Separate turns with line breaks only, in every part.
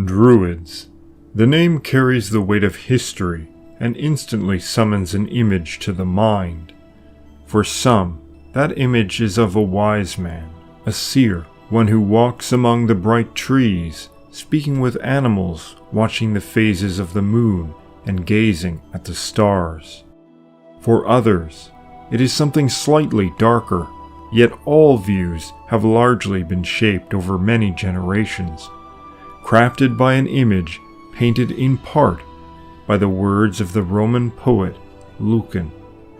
Druids. The name carries the weight of history and instantly summons an image to the mind. For some, that image is of a wise man, a seer, one who walks among the bright trees, speaking with animals, watching the phases of the moon, and gazing at the stars. For others, it is something slightly darker, yet all views have largely been shaped over many generations, crafted by an image painted in part by the words of the Roman poet Lugh,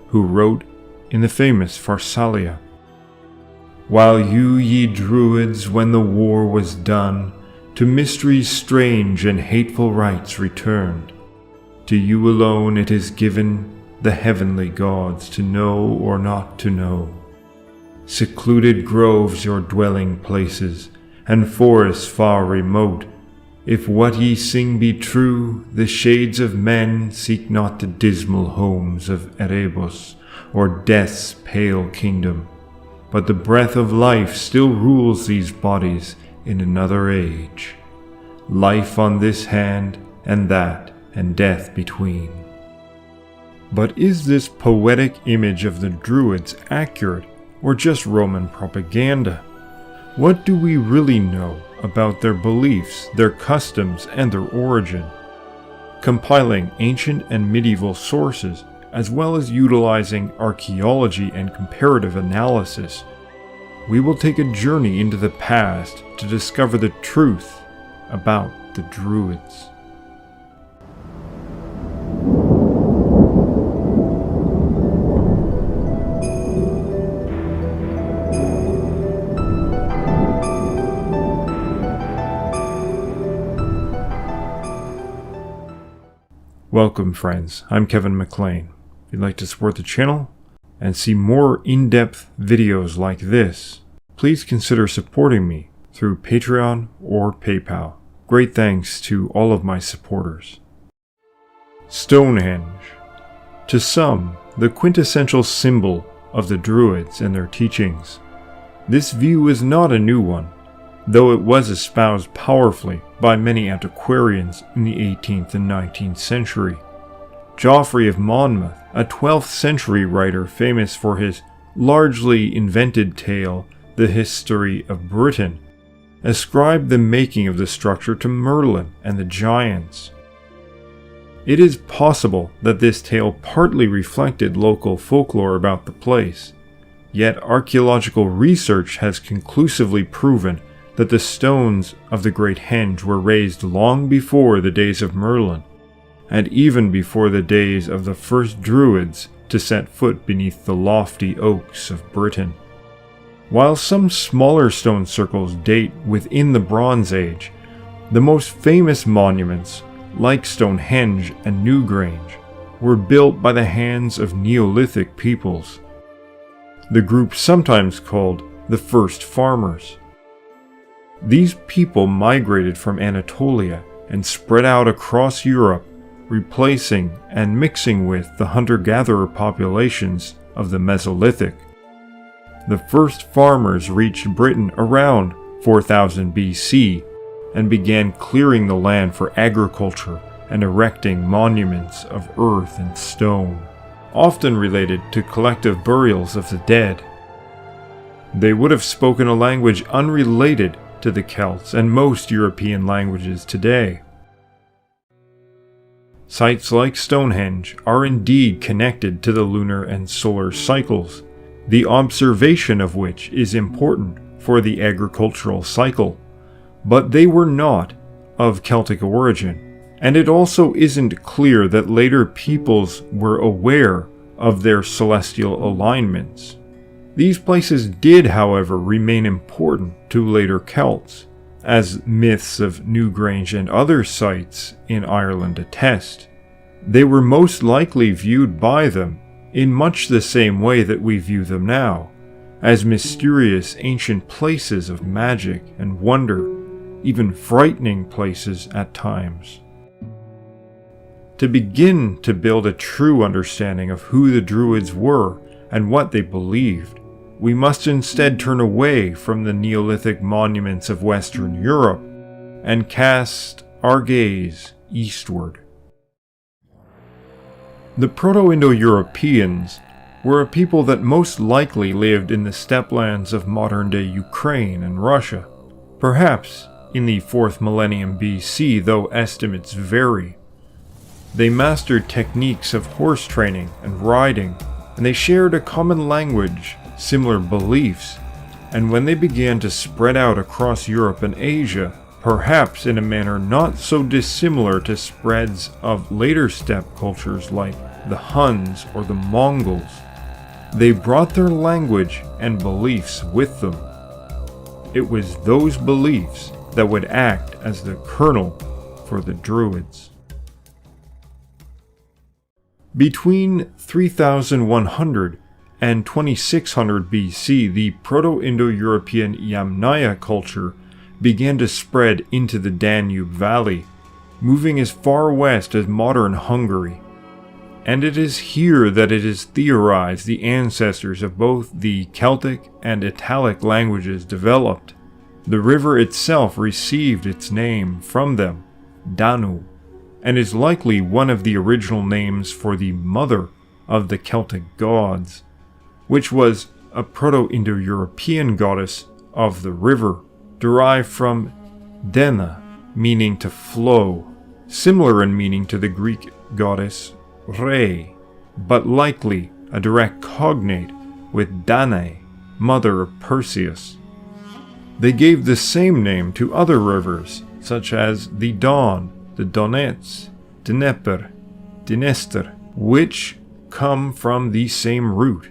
who wrote in the famous Pharsalia, "While you, ye Druids, when the war was done, to mysteries strange and hateful rites returned, to you alone it is given the heavenly gods to know or not to know. Secluded groves your dwelling places, and forests far remote. If what ye sing be true, the shades of men seek not the dismal homes of Erebus, or death's pale kingdom, but the breath of life still rules these bodies in another age. Life on this hand, and that, and death between." But is this poetic image of the Druids accurate, or just Roman propaganda? What do we really know about their beliefs, their customs, and their origin? Compiling ancient and medieval sources, as well as utilizing archaeology and comparative analysis, we will take a journey into the past to discover the truth about the Druids. Welcome friends, I'm Kevin McLean. If you'd like to support the channel and see more in-depth videos like this, please consider supporting me through Patreon or PayPal. Great thanks to all of my supporters. Stonehenge. To some, the quintessential symbol of the Druids and their teachings. This view is not a new one, though it was espoused powerfully by many antiquarians in the 18th and 19th century. Geoffrey of Monmouth, a 12th century writer famous for his largely invented tale, The History of Britain, ascribed the making of the structure to Merlin and the giants. It is possible that this tale partly reflected local folklore about the place, yet archaeological research has conclusively proven that the stones of the Great Henge were raised long before the days of Merlin, and even before the days of the first Druids to set foot beneath the lofty oaks of Britain. While some smaller stone circles date within the Bronze Age, the most famous monuments, like Stonehenge and Newgrange, were built by the hands of Neolithic peoples, the group sometimes called the First Farmers. These people migrated from Anatolia and spread out across Europe, replacing and mixing with the hunter-gatherer populations of the Mesolithic. The first farmers reached Britain around 4000 BC and began clearing the land for agriculture and erecting monuments of earth and stone, often related to collective burials of the dead. They would have spoken a language unrelated to the Celts and most European languages today. Sites like Stonehenge are indeed connected to the lunar and solar cycles, the observation of which is important for the agricultural cycle, but they were not of Celtic origin, and it also isn't clear that later peoples were aware of their celestial alignments. These places did, however, remain important to later Celts, as myths of Newgrange and other sites in Ireland attest. They were most likely viewed by them in much the same way that we view them now, as mysterious ancient places of magic and wonder, even frightening places at times. To begin to build a true understanding of who the Druids were and what they believed, we must instead turn away from the Neolithic monuments of Western Europe and cast our gaze eastward. The Proto-Indo-Europeans were a people that most likely lived in the steppelands of modern-day Ukraine and Russia, perhaps in the 4th millennium BC, though estimates vary. They mastered techniques of horse training and riding, and they shared a common language, similar beliefs, and when they began to spread out across Europe and Asia, perhaps in a manner not so dissimilar to spreads of later steppe cultures like the Huns or the Mongols, they brought their language and beliefs with them. It was those beliefs that would act as the kernel for the Druids. Between 3100 and 2600 BC, the Proto-Indo-European Yamnaya culture began to spread into the Danube Valley, moving as far west as modern Hungary. And it is here that it is theorized the ancestors of both the Celtic and Italic languages developed. The river itself received its name from them, Danu, and is likely one of the original names for the mother of the Celtic gods, which was a Proto-Indo-European goddess of the river, derived from Dena, meaning to flow, similar in meaning to the Greek goddess Re, but likely a direct cognate with Danae, mother of Perseus. They gave the same name to other rivers, such as the Don, the Donets, Dnieper, Dniester, which come from the same root,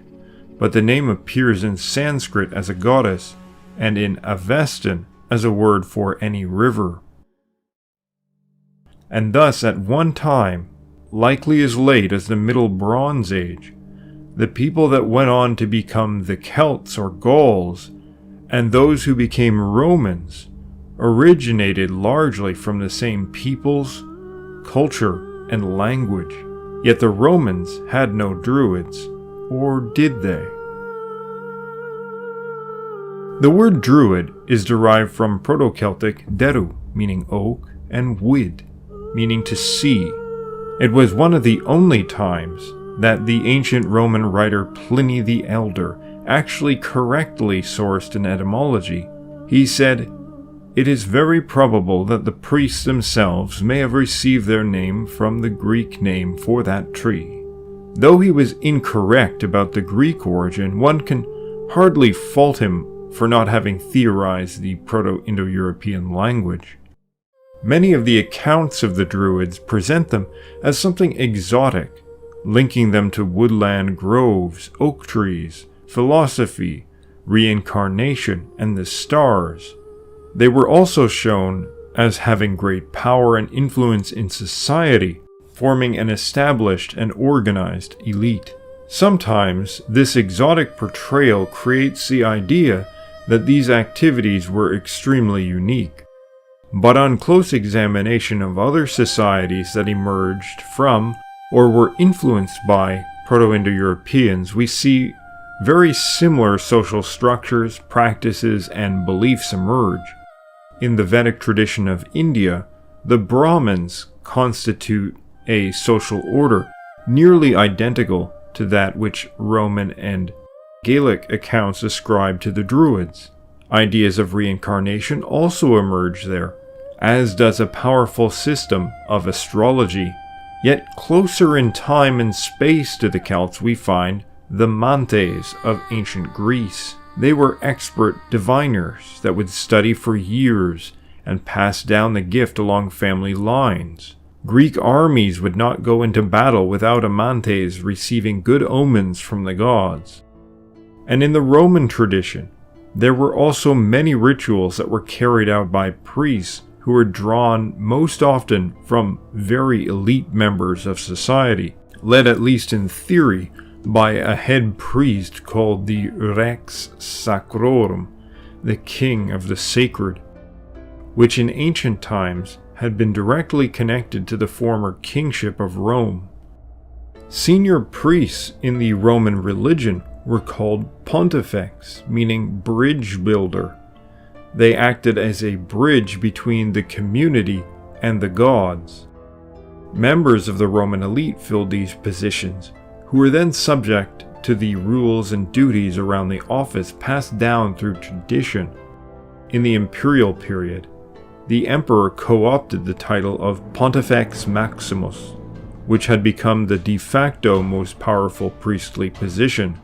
but the name appears in Sanskrit as a goddess, and in Avestan as a word for any river. And thus, at one time, likely as late as the Middle Bronze Age, the people that went on to become the Celts or Gauls, and those who became Romans, originated largely from the same peoples, culture, and language. Yet the Romans had no Druids, or did they? The word Druid is derived from Proto-Celtic deru, meaning oak, and wid, meaning to see. It was one of the only times that the ancient Roman writer Pliny the Elder actually correctly sourced an etymology. He said, "It is very probable that the priests themselves may have received their name from the Greek name for that tree." Though he was incorrect about the Greek origin, one can hardly fault him for not having theorized the Proto-Indo-European language. Many of the accounts of the Druids present them as something exotic, linking them to woodland groves, oak trees, philosophy, reincarnation, and the stars. They were also shown as having great power and influence in society, forming an established and organized elite. Sometimes, this exotic portrayal creates the idea that these activities were extremely unique. But on close examination of other societies that emerged from or were influenced by Proto-Indo-Europeans, we see very similar social structures, practices, and beliefs emerge. In the Vedic tradition of India, the Brahmins constitute a social order nearly identical to that which Roman and Gaelic accounts ascribe to the Druids. Ideas of reincarnation also emerge there, as does a powerful system of astrology. Yet closer in time and space to the Celts we find the Mantes of ancient Greece. They were expert diviners that would study for years and pass down the gift along family lines. Greek armies would not go into battle without a Mantes receiving good omens from the gods. And in the Roman tradition, there were also many rituals that were carried out by priests who were drawn most often from very elite members of society, led at least in theory by a head priest called the Rex Sacrorum, the king of the sacred, which in ancient times had been directly connected to the former kingship of Rome. Senior priests in the Roman religion were called pontifex, meaning bridge builder. They acted as a bridge between the community and the gods. Members of the Roman elite filled these positions, who were then subject to the rules and duties around the office passed down through tradition. In the imperial period, the emperor co-opted the title of Pontifex Maximus, which had become the de facto most powerful priestly position.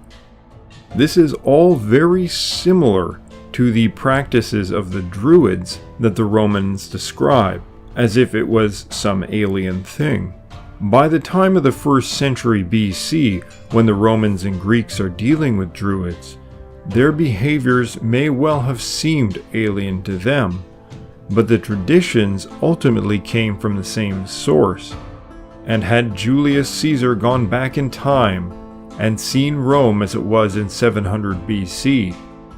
This is all very similar to the practices of the Druids that the Romans describe, as if it was some alien thing. By the time of the 1st century BC, when the Romans and Greeks are dealing with Druids, their behaviors may well have seemed alien to them, but the traditions ultimately came from the same source. And had Julius Caesar gone back in time and seen Rome as it was in 700 BC,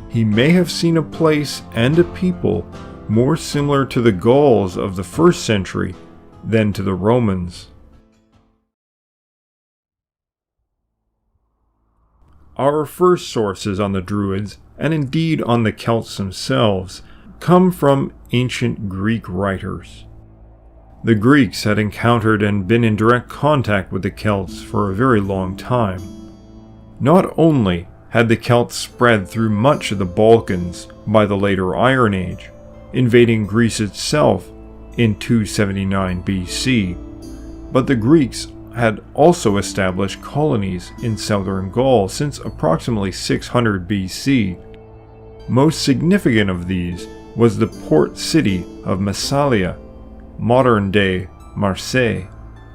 he may have seen a place and a people more similar to the Gauls of the 1st century than to the Romans. Our first sources on the Druids, and indeed on the Celts themselves, come from ancient Greek writers. The Greeks had encountered and been in direct contact with the Celts for a very long time. Not only had the Celts spread through much of the Balkans by the later Iron Age, invading Greece itself in 279 BC, but the Greeks had also established colonies in southern Gaul since approximately 600 BC. Most significant of these was the port city of Massalia, modern-day Marseille.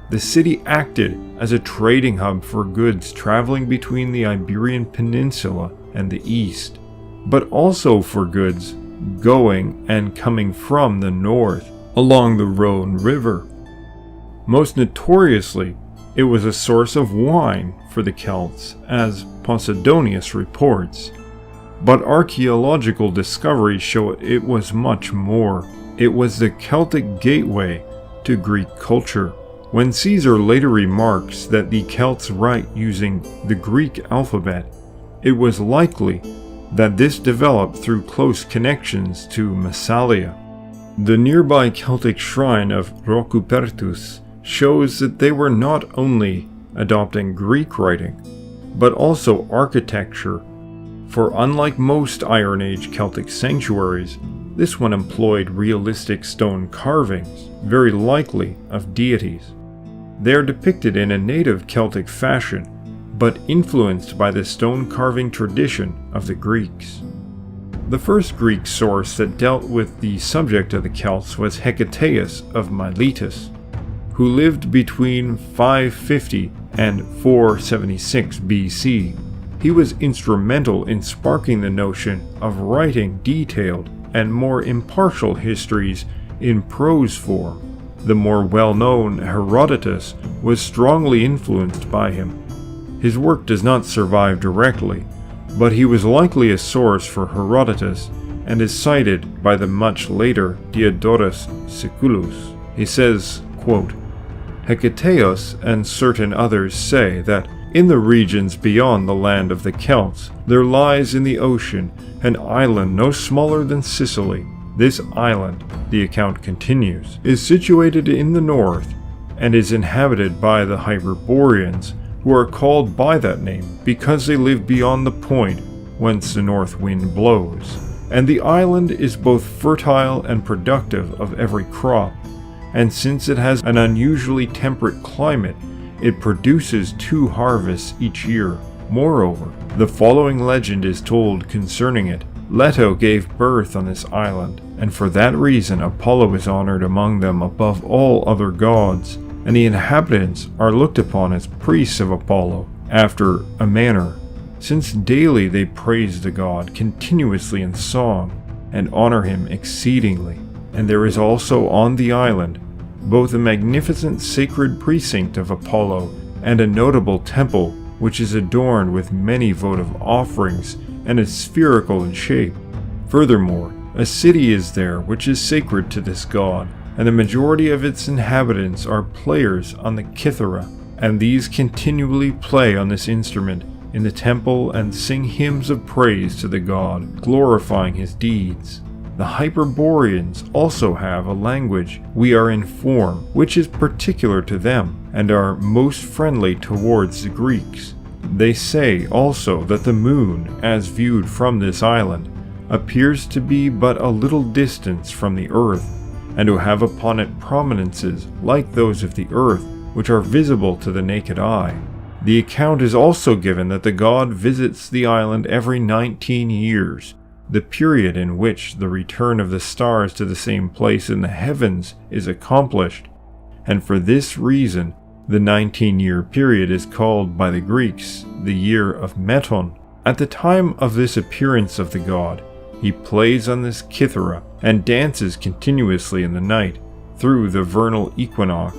The city acted as a trading hub for goods traveling between the Iberian Peninsula and the east, but also for goods going and coming from the north along the Rhone River. Most notoriously, it was a source of wine for the Celts, as Posidonius reports. But archaeological discoveries show it was much more. It was the Celtic gateway to Greek culture. When Caesar later remarks that the Celts write using the Greek alphabet, it was likely that this developed through close connections to Massalia. The nearby Celtic shrine of Rocupertus shows that they were not only adopting Greek writing, but also architecture, for unlike most Iron Age Celtic sanctuaries, this one employed realistic stone carvings, very likely of deities. They are depicted in a native Celtic fashion, but influenced by the stone carving tradition of the Greeks. The first Greek source that dealt with the subject of the Celts was Hecataeus of Miletus, who lived between 550 and 476 BC. He was instrumental in sparking the notion of writing detailed and more impartial histories in prose form. The more well-known Herodotus was strongly influenced by him. His work does not survive directly, but he was likely a source for Herodotus and is cited by the much later Diodorus Siculus. He says, quote, Hecataeus and certain others say that in the regions beyond the land of the Celts, there lies in the ocean an island no smaller than Sicily. This island, the account continues, is situated in the north and is inhabited by the Hyperboreans, who are called by that name because they live beyond the point whence the north wind blows. And the island is both fertile and productive of every crop, and since it has an unusually temperate climate, it produces 2 harvests each year. Moreover, the following legend is told concerning it. Leto gave birth on this island, and for that reason Apollo is honored among them above all other gods, and the inhabitants are looked upon as priests of Apollo, after a manner, since daily they praise the god continuously in song, and honor him exceedingly. And there is also on the island both a magnificent sacred precinct of Apollo and a notable temple which is adorned with many votive offerings and is spherical in shape. Furthermore, a city is there which is sacred to this god, and the majority of its inhabitants are players on the kithara, and these continually play on this instrument in the temple and sing hymns of praise to the god, glorifying his deeds. The Hyperboreans also have a language, we are informed, which is particular to them, and are most friendly towards the Greeks. They say also that the moon, as viewed from this island, appears to be but a little distance from the earth, and to have upon it prominences like those of the earth, which are visible to the naked eye. The account is also given that the god visits the island every 19 years, the period in which the return of the stars to the same place in the heavens is accomplished, and for this reason the 19-year period is called by the Greeks the year of Meton. At the time of this appearance of the god, he plays on this kithara and dances continuously in the night through the vernal equinox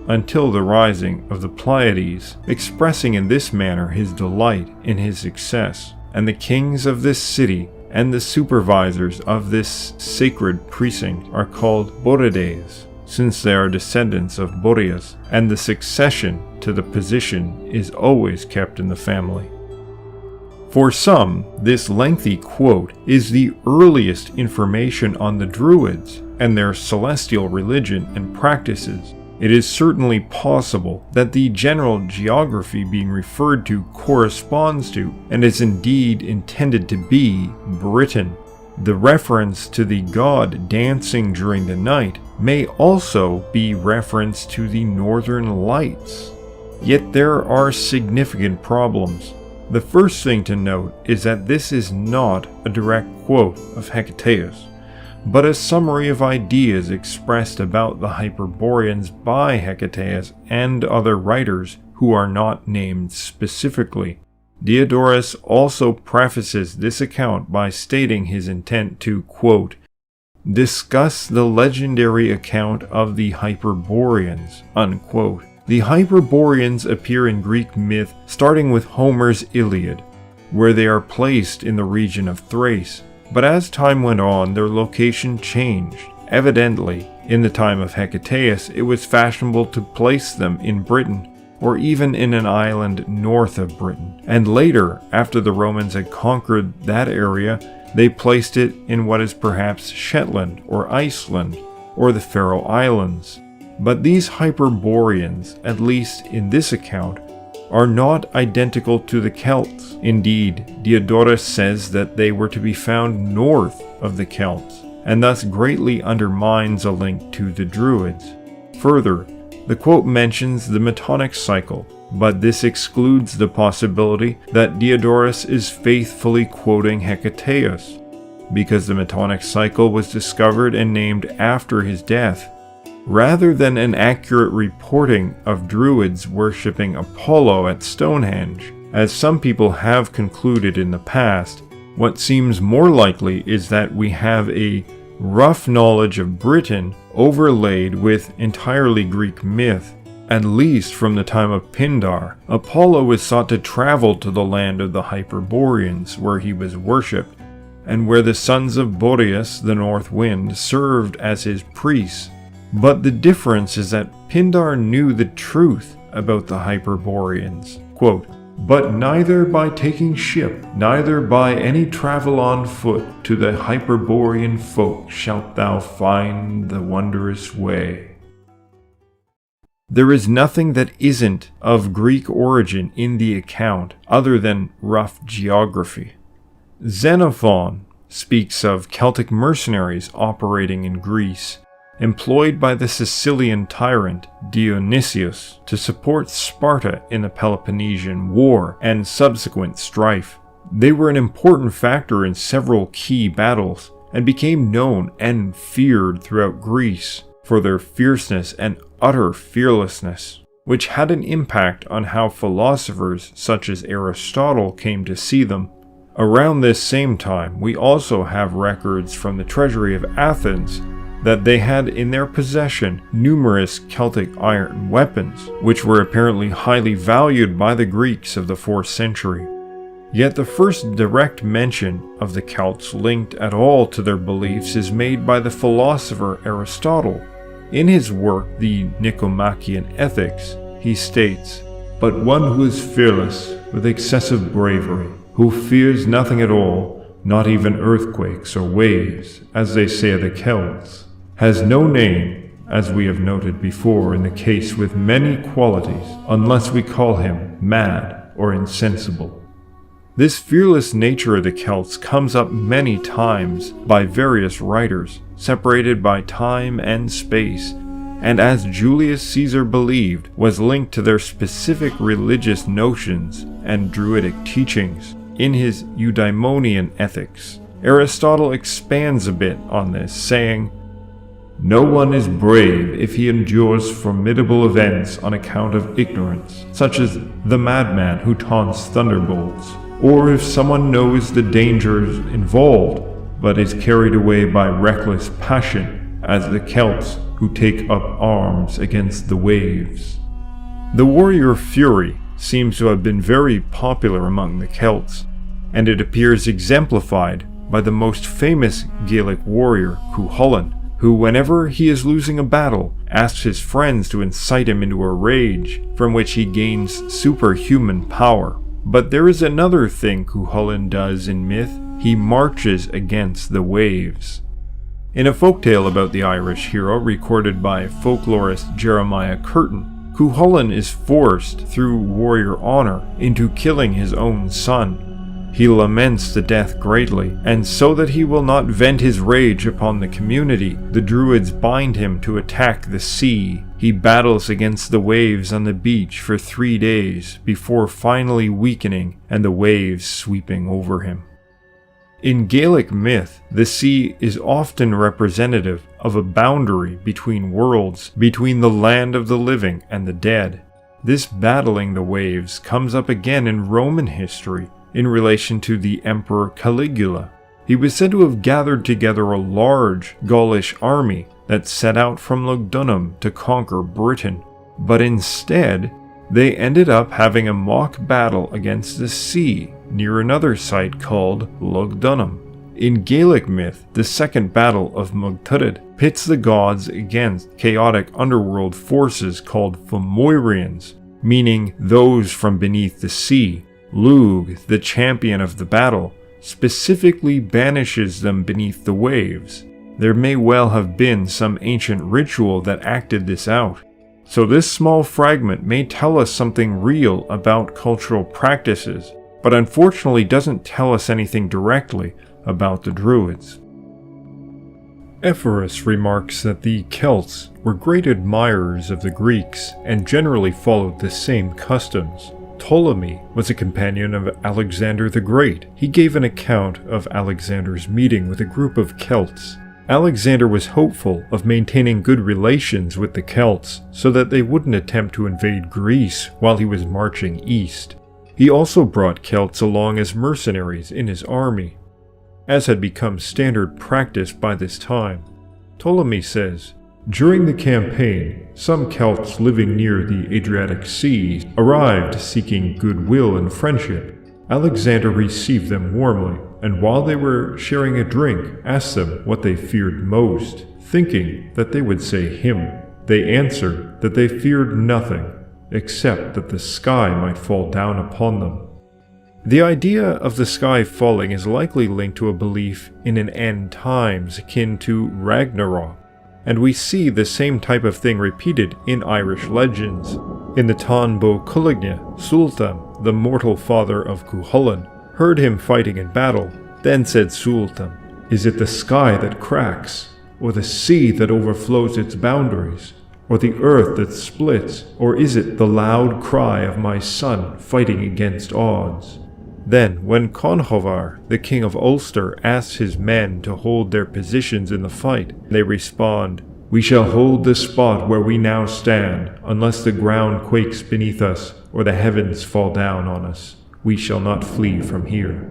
until the rising of the Pleiades, expressing in this manner his delight in his success. And the kings of this city and the supervisors of this sacred precinct are called Borides, since they are descendants of Boreas, and the succession to the position is always kept in the family. For some, this lengthy quote is the earliest information on the Druids and their celestial religion and practices. It is certainly possible that the general geography being referred to corresponds to, and is indeed intended to be, Britain. The reference to the god dancing during the night may also be reference to the northern lights. Yet there are significant problems. The first thing to note is that this is not a direct quote of Hecataeus, but a summary of ideas expressed about the Hyperboreans by Hecataeus and other writers who are not named specifically. Diodorus also prefaces this account by stating his intent to, quote, discuss the legendary account of the Hyperboreans, unquote. The Hyperboreans appear in Greek myth starting with Homer's Iliad, where they are placed in the region of Thrace. But as time went on, their location changed. Evidently, in the time of Hecataeus, it was fashionable to place them in Britain, or even in an island north of Britain. And later, after the Romans had conquered that area, they placed it in what is perhaps Shetland or Iceland, or the Faroe Islands. But these Hyperboreans, at least in this account, are not identical to the Celts. Indeed, Diodorus says that they were to be found north of the Celts, and thus greatly undermines a link to the Druids. Further, the quote mentions the Metonic cycle, but this excludes the possibility that Diodorus is faithfully quoting Hecataeus, because the Metonic cycle was discovered and named after his death, rather than an accurate reporting of Druids worshipping Apollo at Stonehenge. As some people have concluded in the past, what seems more likely is that we have a rough knowledge of Britain overlaid with entirely Greek myth. At least from the time of Pindar, Apollo was thought to travel to the land of the Hyperboreans, where he was worshipped, and where the sons of Boreas, the north wind, served as his priests. But the difference is that Pindar knew the truth about the Hyperboreans. Quote, but neither by taking ship, neither by any travel on foot, to the Hyperborean folk shalt thou find the wondrous way. There is nothing that isn't of Greek origin in the account, other than rough geography. Xenophon speaks of Celtic mercenaries operating in Greece, employed by the Sicilian tyrant Dionysius to support Sparta in the Peloponnesian War and subsequent strife. They were an important factor in several key battles, and became known and feared throughout Greece for their fierceness and utter fearlessness, which had an impact on how philosophers such as Aristotle came to see them. Around this same time, we also have records from the treasury of Athens that they had in their possession numerous Celtic iron weapons, which were apparently highly valued by the Greeks of the 4th century. Yet the first direct mention of the Celts linked at all to their beliefs is made by the philosopher Aristotle. In his work, the Nicomachean Ethics, he states, but one who is fearless with excessive bravery, who fears nothing at all, not even earthquakes or waves, as they say of the Celts, has no name, as we have noted before in the case with many qualities, unless we call him mad or insensible. This fearless nature of the Celts comes up many times by various writers, separated by time and space, and as Julius Caesar believed, was linked to their specific religious notions and Druidic teachings in his Eudaimonian ethics. Aristotle expands a bit on this, saying, "No one is brave if he endures formidable events on account of ignorance, such as the madman who taunts thunderbolts, or if someone knows the dangers involved, but is carried away by reckless passion, as the Celts who take up arms against the waves." The warrior fury seems to have been very popular among the Celts, and it appears exemplified by the most famous Gaelic warrior, Cuchulainn, who, whenever he is losing a battle, asks his friends to incite him into a rage, from which he gains superhuman power. But there is another thing Cuchulainn does in myth: he marches against the waves. In a folktale about the Irish hero recorded by folklorist Jeremiah Curtin, Cuchulainn is forced, through warrior honor, into killing his own son. He laments the death greatly, and so that he will not vent his rage upon the community, the Druids bind him to attack the sea. He battles against the waves on the beach for 3 days, before finally weakening and the waves sweeping over him. In Gaelic myth, the sea is often representative of a boundary between worlds, between the land of the living and the dead. This battling the waves comes up again in Roman history in relation to the Emperor Caligula. He was said to have gathered together a large Gaulish army that set out from Lugh to conquer Britain, but instead they ended up having a mock battle against the sea near another site called Lugh. In Gaelic myth, the second battle of Muirthurad pits the gods against chaotic underworld forces called Fomorians, meaning those from beneath the sea. Lugh, the champion of the battle, specifically banishes them beneath the waves. There may well have been some ancient ritual that acted this out. So this small fragment may tell us something real about cultural practices, but unfortunately doesn't tell us anything directly about the Druids. Ephorus remarks that the Celts were great admirers of the Greeks and generally followed the same customs. Ptolemy was a companion of Alexander the Great. He gave an account of Alexander's meeting with a group of Celts. Alexander was hopeful of maintaining good relations with the Celts so that they wouldn't attempt to invade Greece while he was marching east. He also brought Celts along as mercenaries in his army, as had become standard practice by this time. Ptolemy says, "During the campaign, some Celts living near the Adriatic Sea arrived seeking goodwill and friendship. Alexander received them warmly, and while they were sharing a drink, asked them what they feared most, thinking that they would say him. They answered that they feared nothing, except that the sky might fall down upon them." The idea of the sky falling is likely linked to a belief in an end times akin to Ragnarok, and we see the same type of thing repeated in Irish legends. In the Tonbo Culigna, Sualtam, the mortal father of Cuchulainn, heard him fighting in battle. Then said Sualtam, "Is it the sky that cracks, or the sea that overflows its boundaries, or the earth that splits, or is it the loud cry of my son fighting against odds?" Then, when Conchobar, the king of Ulster, asks his men to hold their positions in the fight, they respond, "We shall hold the spot where we now stand, unless the ground quakes beneath us, or the heavens fall down on us. We shall not flee from here."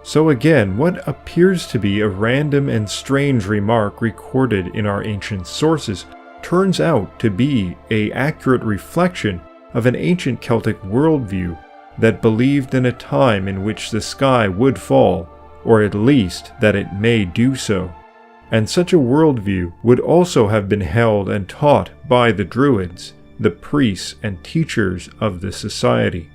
So again, what appears to be a random and strange remark recorded in our ancient sources turns out to be an accurate reflection of an ancient Celtic worldview that believed in a time in which the sky would fall, or at least that it may do so. And such a worldview would also have been held and taught by the Druids, the priests and teachers of the society.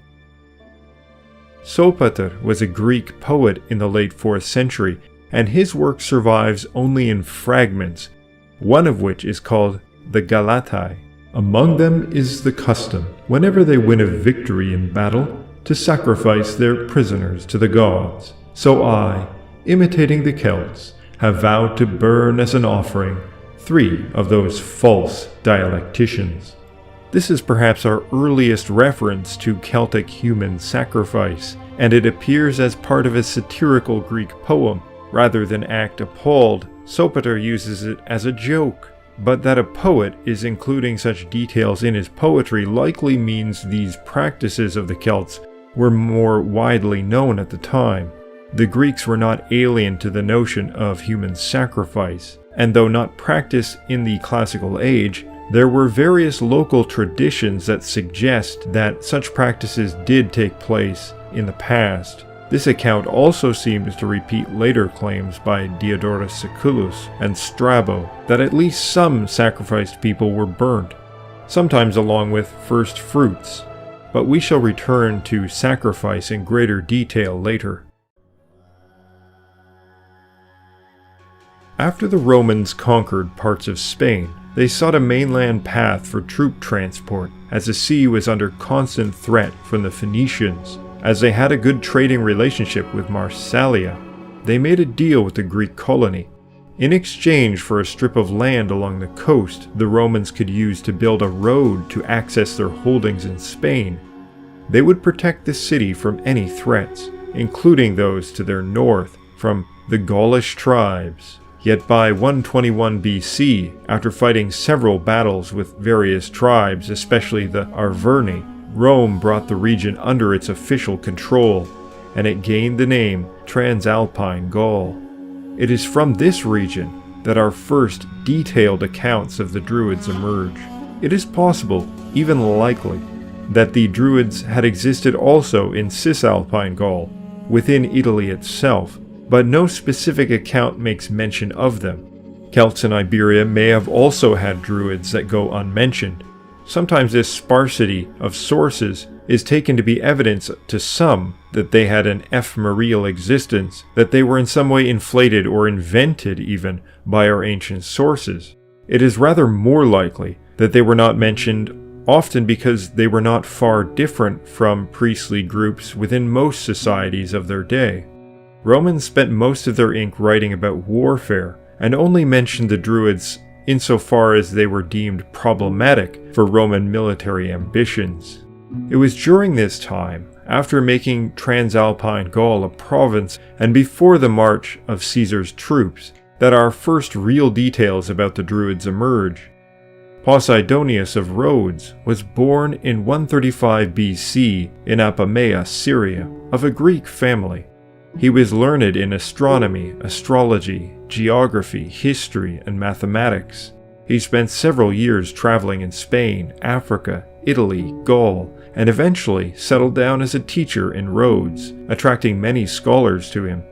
Sopater was a Greek poet in the late 4th century, and his work survives only in fragments, one of which is called the Galatai. Among them is the custom, whenever they win a victory in battle, to sacrifice their prisoners to the gods. So I, imitating the Celts, have vowed to burn as an offering 3 of those false dialecticians. This is perhaps our earliest reference to Celtic human sacrifice, and it appears as part of a satirical Greek poem. Rather than act appalled, Sopater uses it as a joke. But that a poet is including such details in his poetry likely means these practices of the Celts were more widely known at the time. The Greeks were not alien to the notion of human sacrifice, and though not practiced in the classical age, there were various local traditions that suggest that such practices did take place in the past. This account also seems to repeat later claims by Diodorus Siculus and Strabo that at least some sacrificed people were burnt, sometimes along with first fruits, but we shall return to sacrifice in greater detail later. After the Romans conquered parts of Spain, they sought a mainland path for troop transport, as the sea was under constant threat from the Phoenicians. As they had a good trading relationship with Massalia, they made a deal with the Greek colony. In exchange for a strip of land along the coast the Romans could use to build a road to access their holdings in Spain, they would protect the city from any threats, including those to their north from the Gaulish tribes. Yet by 121 BC, after fighting several battles with various tribes, especially the Arverni, Rome brought the region under its official control, and it gained the name Transalpine Gaul. It is from this region that our first detailed accounts of the Druids emerge. It is possible, even likely, that the Druids had existed also in Cisalpine Gaul, within Italy itself, but no specific account makes mention of them. Celts in Iberia may have also had Druids that go unmentioned. Sometimes this sparsity of sources is taken to be evidence to some that they had an ephemeral existence, that they were in some way inflated or invented even by our ancient sources. It is rather more likely that they were not mentioned, often because they were not far different from priestly groups within most societies of their day. Romans spent most of their ink writing about warfare, and only mentioned the Druids insofar as they were deemed problematic for Roman military ambitions. It was during this time, after making Transalpine Gaul a province and before the march of Caesar's troops, that our first real details about the Druids emerge. Posidonius of Rhodes was born in 135 BC in Apamea, Syria, of a Greek family. He was learned in astronomy, astrology, geography, history, and mathematics. He spent several years traveling in Spain, Africa, Italy, Gaul, and eventually settled down as a teacher in Rhodes, attracting many scholars to him.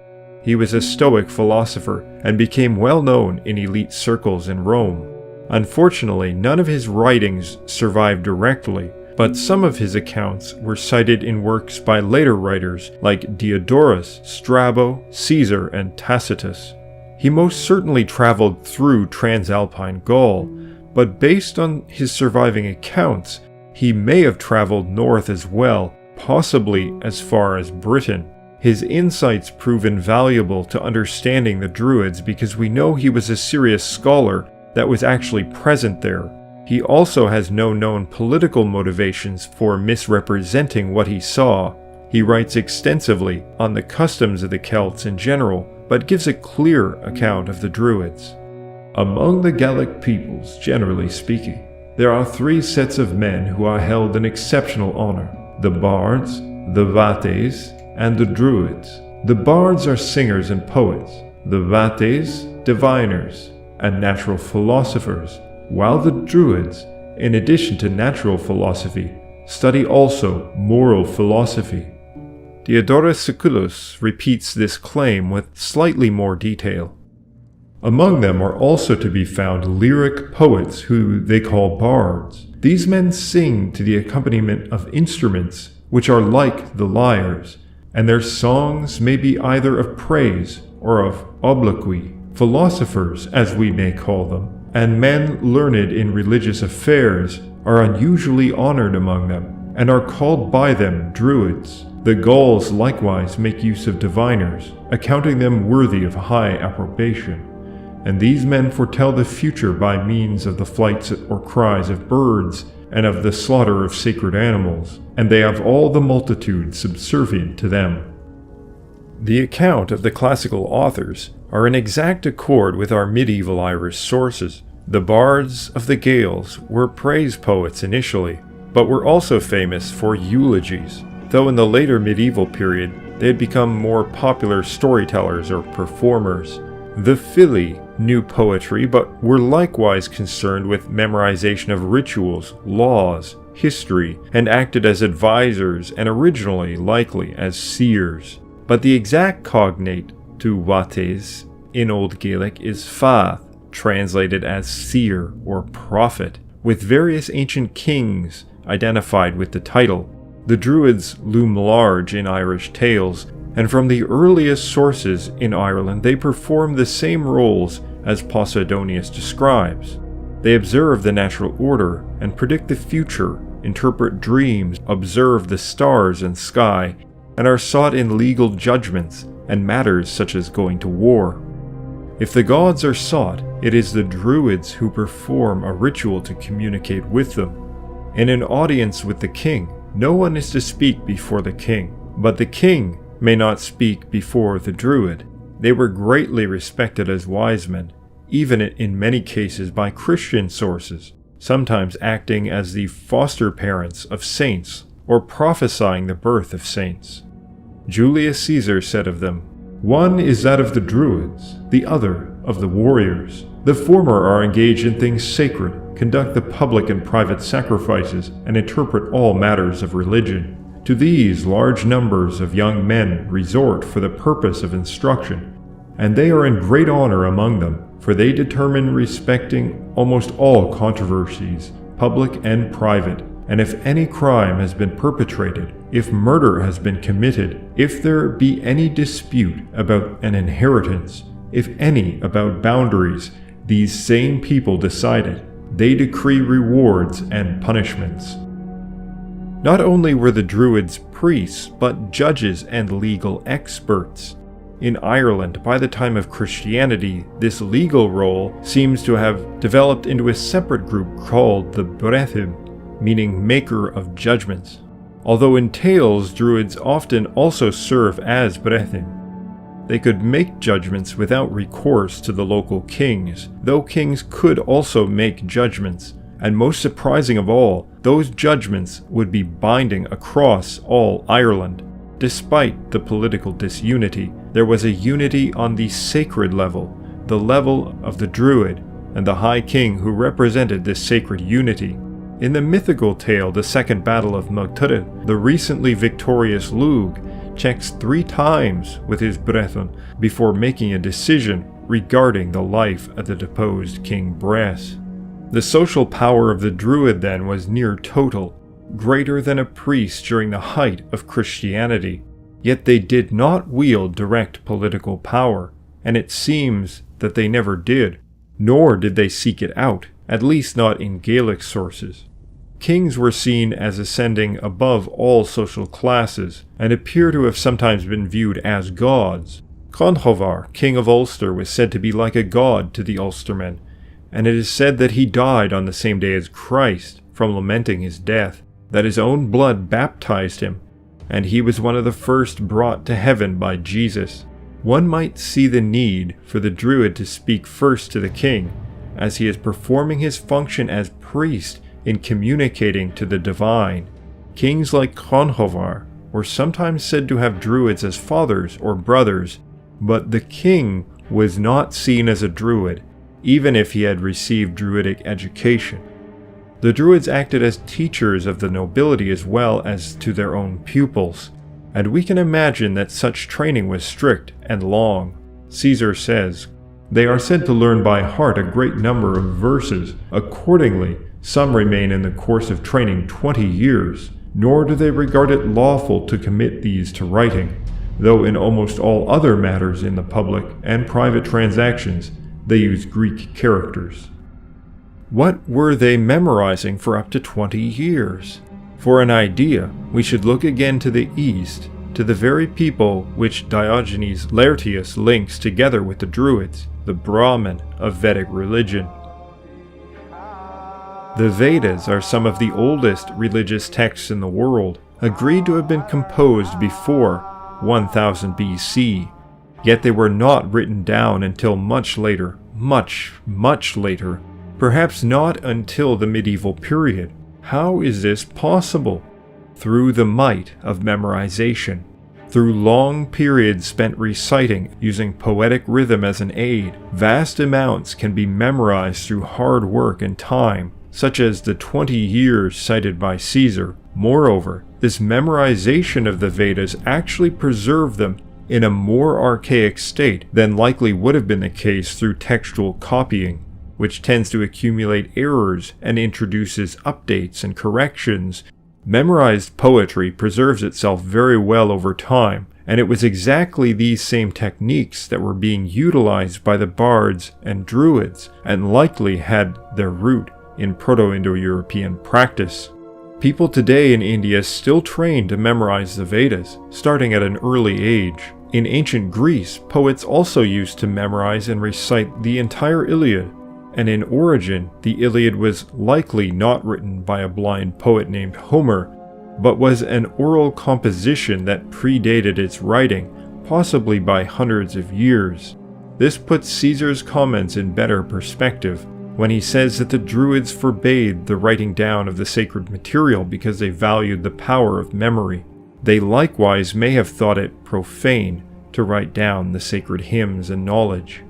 He was a Stoic philosopher and became well known in elite circles in Rome. Unfortunately, none of his writings survived directly, but some of his accounts were cited in works by later writers like Diodorus, Strabo, Caesar, and Tacitus. He most certainly traveled through Transalpine Gaul, but based on his surviving accounts, he may have traveled north as well, possibly as far as Britain. His insights prove invaluable to understanding the Druids because we know he was a serious scholar that was actually present there. He also has no known political motivations for misrepresenting what he saw. He writes extensively on the customs of the Celts in general, but gives a clear account of the Druids. Among the Gallic peoples, generally speaking, there are 3 sets of men who are held in exceptional honor: the bards, the vates, and the Druids. The bards are singers and poets, the vates, diviners, and natural philosophers, while the Druids, in addition to natural philosophy, study also moral philosophy. Diodorus Siculus repeats this claim with slightly more detail. Among them are also to be found lyric poets who they call bards. These men sing to the accompaniment of instruments which are like the lyres, and their songs may be either of praise or of obloquy. Philosophers, as we may call them, and men learned in religious affairs are unusually honored among them, and are called by them Druids. The Gauls likewise make use of diviners, accounting them worthy of high approbation. And these men foretell the future by means of the flights or cries of birds, and of the slaughter of sacred animals, and they have all the multitude subservient to them. The account of the classical authors are in exact accord with our medieval Irish sources. The bards of the Gaels were praise poets initially, but were also famous for eulogies, though in the later medieval period they had become more popular storytellers or performers. The Fili knew poetry, but were likewise concerned with memorization of rituals, laws, history, and acted as advisors and originally likely as seers. But the exact cognate to wates in Old Gaelic is fath, translated as seer or prophet, with various ancient kings identified with the title. The Druids loom large in Irish tales, and from the earliest sources in Ireland they perform the same roles as Posidonius describes. They observe the natural order and predict the future, interpret dreams, observe the stars and sky, and are sought in legal judgments and matters such as going to war. If the gods are sought, it is the Druids who perform a ritual to communicate with them. In an audience with the king, no one is to speak before the king, but the king may not speak before the Druid. They were greatly respected as wise men, even in many cases by Christian sources, sometimes acting as the foster parents of saints or prophesying the birth of saints. Julius Caesar said of them, "One is that of the Druids, the other of the warriors. The former are engaged in things sacred, conduct the public and private sacrifices, and interpret all matters of religion. To these large numbers of young men resort for the purpose of instruction, and they are in great honor among them, for they determine respecting almost all controversies, public and private. And if any crime has been perpetrated, if murder has been committed, if there be any dispute about an inheritance, if any about boundaries, these same people decide it. They decree rewards and punishments." Not only were the Druids priests, but judges and legal experts. In Ireland, by the time of Christianity, this legal role seems to have developed into a separate group called the Brethim, meaning maker of judgments. Although in tales, Druids often also serve as Brethim. They could make judgments without recourse to the local kings, though kings could also make judgments. And most surprising of all, those judgments would be binding across all Ireland. Despite the political disunity, there was a unity on the sacred level, the level of the Druid, and the High King who represented this sacred unity. In the mythical tale, the Second Battle of Mucturid, the recently victorious Lugh checks 3 times with his brethren before making a decision regarding the life of the deposed King Bres. The social power of the Druid then was near total, greater than a priest during the height of Christianity. Yet they did not wield direct political power, and it seems that they never did, nor did they seek it out, at least not in Gaelic sources. Kings were seen as ascending above all social classes, and appear to have sometimes been viewed as gods. Conchobar, king of Ulster, was said to be like a god to the Ulstermen, and it is said that he died on the same day as Christ, from lamenting his death, that his own blood baptized him, and he was one of the first brought to heaven by Jesus. One might see the need for the Druid to speak first to the king, as he is performing his function as priest in communicating to the divine. Kings like Conchobar were sometimes said to have Druids as fathers or brothers, but the king was not seen as a Druid, even if he had received Druidic education. The Druids acted as teachers of the nobility as well as to their own pupils, and we can imagine that such training was strict and long. Caesar says, "They are said to learn by heart a great number of verses. Accordingly, some remain in the course of training 20 years, nor do they regard it lawful to commit these to writing. though in almost all other matters in the public and private transactions, they use Greek characters. What were they memorizing for up to 20 years? For an idea, we should look again to the east, to the very people which Diogenes Laertius links together with the Druids, the Brahmin of Vedic religion. The Vedas are some of the oldest religious texts in the world, agreed to have been composed before 1000 BC, yet they were not written down until much later, much later, perhaps not until the medieval period. How is this possible? Through the might of memorization. Through long periods spent reciting, using poetic rhythm as an aid, vast amounts can be memorized through hard work and time, such as the 20 years cited by Caesar. Moreover, this memorization of the Vedas actually preserved them in a more archaic state than likely would have been the case through textual copying, which tends to accumulate errors and introduces updates and corrections. Memorized poetry preserves itself very well over time, and it was exactly these same techniques that were being utilized by the bards and druids, and likely had their root in Proto-Indo-European practice. People today in India still train to memorize the Vedas, starting at an early age. In ancient Greece, poets also used to memorize and recite the entire Iliad, and in origin, the Iliad was likely not written by a blind poet named Homer, but was an oral composition that predated its writing, possibly by hundreds of years. This puts Caesar's comments in better perspective, when he says that the Druids forbade the writing down of the sacred material because they valued the power of memory. They likewise may have thought it profane to write down the sacred hymns and knowledge.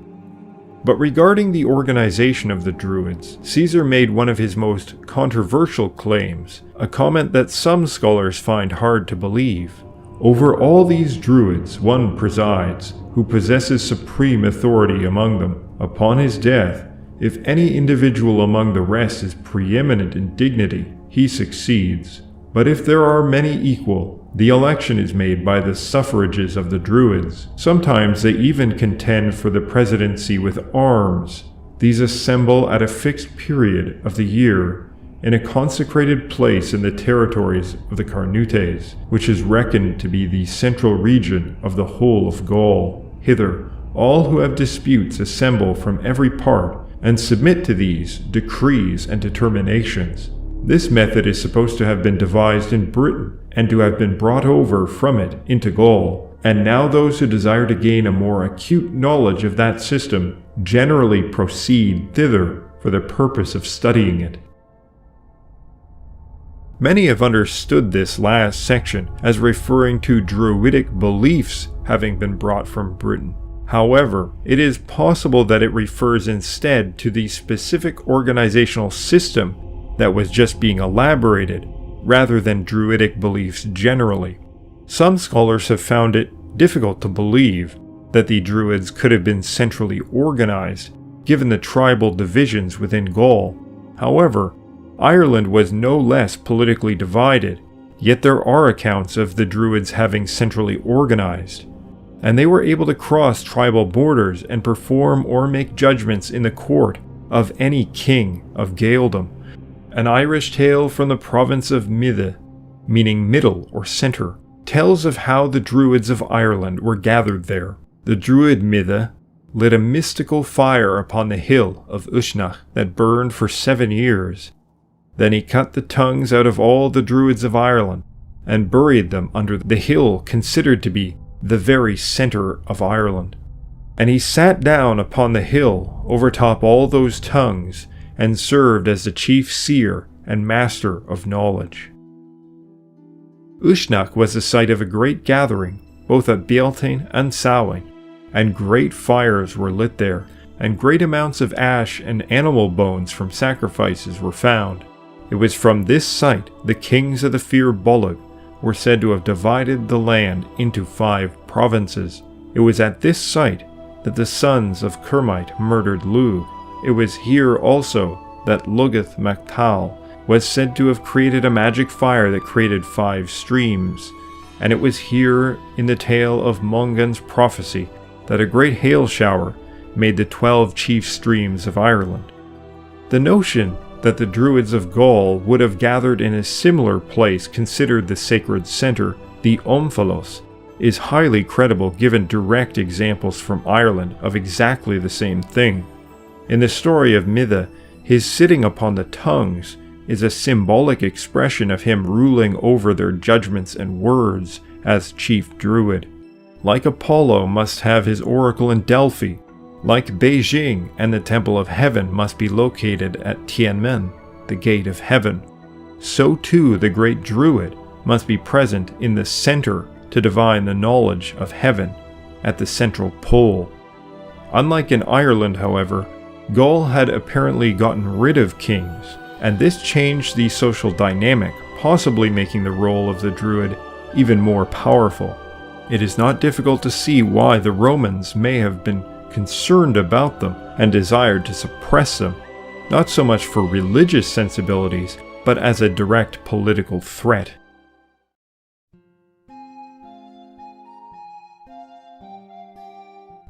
But regarding the organization of the Druids, Caesar made one of his most controversial claims, a comment that some scholars find hard to believe. Over all these Druids one presides, who possesses supreme authority among them. Upon his death, if any individual among the rest is preeminent in dignity, he succeeds. But if there are many equal, the election is made by the suffrages of the Druids. Sometimes they even contend for the presidency with arms. These assemble at a fixed period of the year in a consecrated place in the territories of the Carnutes, which is reckoned to be the central region of the whole of Gaul. Hither, all who have disputes assemble from every part and submit to these decrees and determinations. This method is supposed to have been devised in Britain and to have been brought over from it into Gaul, and now those who desire to gain a more acute knowledge of that system generally proceed thither for the purpose of studying it. Many have understood this last section as referring to Druidic beliefs having been brought from Britain. However, it is possible that it refers instead to the specific organizational system that was just being elaborated, rather than Druidic beliefs generally. Some scholars have found it difficult to believe that the Druids could have been centrally organized, given the tribal divisions within Gaul. However, Ireland was no less politically divided, yet there are accounts of the Druids having centrally organized, and they were able to cross tribal borders and perform or make judgments in the court of any king of Gaeldom. An Irish tale from the province of Meath, meaning middle or center, tells of how the Druids of Ireland were gathered there. The Druid Meath lit a mystical fire upon the hill of Uisneach that burned for 7 years. Then he cut the tongues out of all the Druids of Ireland and buried them under the hill considered to be the very center of Ireland. And he sat down upon the hill overtop all those tongues and served as the chief seer and master of knowledge. Uisneach was the site of a great gathering, both at Bealtaine and Samhain, and great fires were lit there, and great amounts of ash and animal bones from sacrifices were found. It was from this site the kings of the Fir Bolg were said to have divided the land into 5 provinces. It was at this site that the sons of Kermit murdered Lugh. It was here also that Lugh Mac Tal was said to have created a magic fire that created 5 streams, and it was here in the tale of Mongan's prophecy that a great hail shower made the 12 chief streams of Ireland. The notion that the Druids of Gaul would have gathered in a similar place considered the sacred center, the Omphalos, is highly credible given direct examples from Ireland of exactly the same thing. In the story of Mitha, his sitting upon the tongues is a symbolic expression of him ruling over their judgments and words as chief Druid. Like Apollo must have his oracle in Delphi, like Beijing and the Temple of Heaven must be located at Tianmen, the Gate of Heaven, so too the great Druid must be present in the center to divine the knowledge of heaven at the central pole. Unlike in Ireland, however, Gaul had apparently gotten rid of kings, and this changed the social dynamic, possibly making the role of the Druid even more powerful. It is not difficult to see why the Romans may have been concerned about them and desired to suppress them, not so much for religious sensibilities, but as a direct political threat.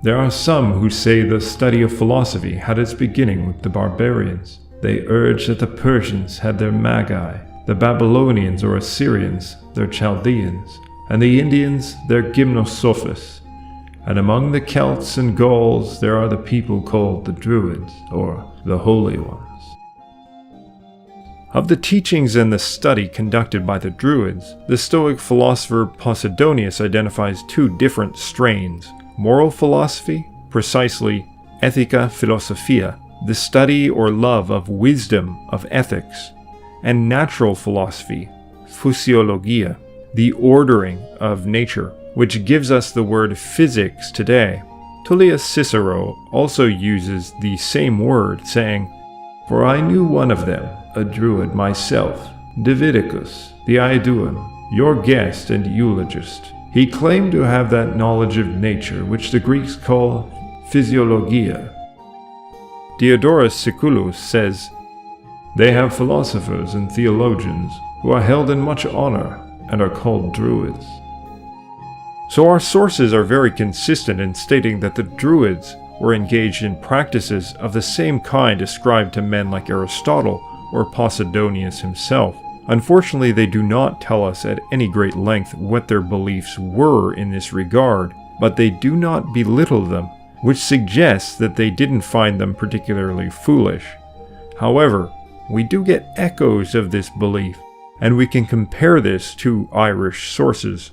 There are some who say the study of philosophy had its beginning with the barbarians. They urge that the Persians had their Magi, the Babylonians or Assyrians their Chaldeans, and the Indians their Gymnosophis. And among the Celts and Gauls there are the people called the Druids, or the Holy Ones. Of the teachings and the study conducted by the Druids, the Stoic philosopher Posidonius identifies two different strains: moral philosophy, precisely Ethica Philosophia, the study or love of wisdom, of ethics, and natural philosophy, Physiologia, the ordering of nature, which gives us the word physics today. Tullius Cicero also uses the same word, saying, "For I knew one of them, a Druid myself, Davidicus, the Aeduan, your guest and eulogist. He claimed to have that knowledge of nature which the Greeks call physiologia." Diodorus Siculus says, "They have philosophers and theologians who are held in much honor and are called Druids." So our sources are very consistent in stating that the Druids were engaged in practices of the same kind ascribed to men like Aristotle or Posidonius himself. Unfortunately, they do not tell us at any great length what their beliefs were in this regard, but they do not belittle them, which suggests that they didn't find them particularly foolish. However, we do get echoes of this belief, and we can compare this to Irish sources.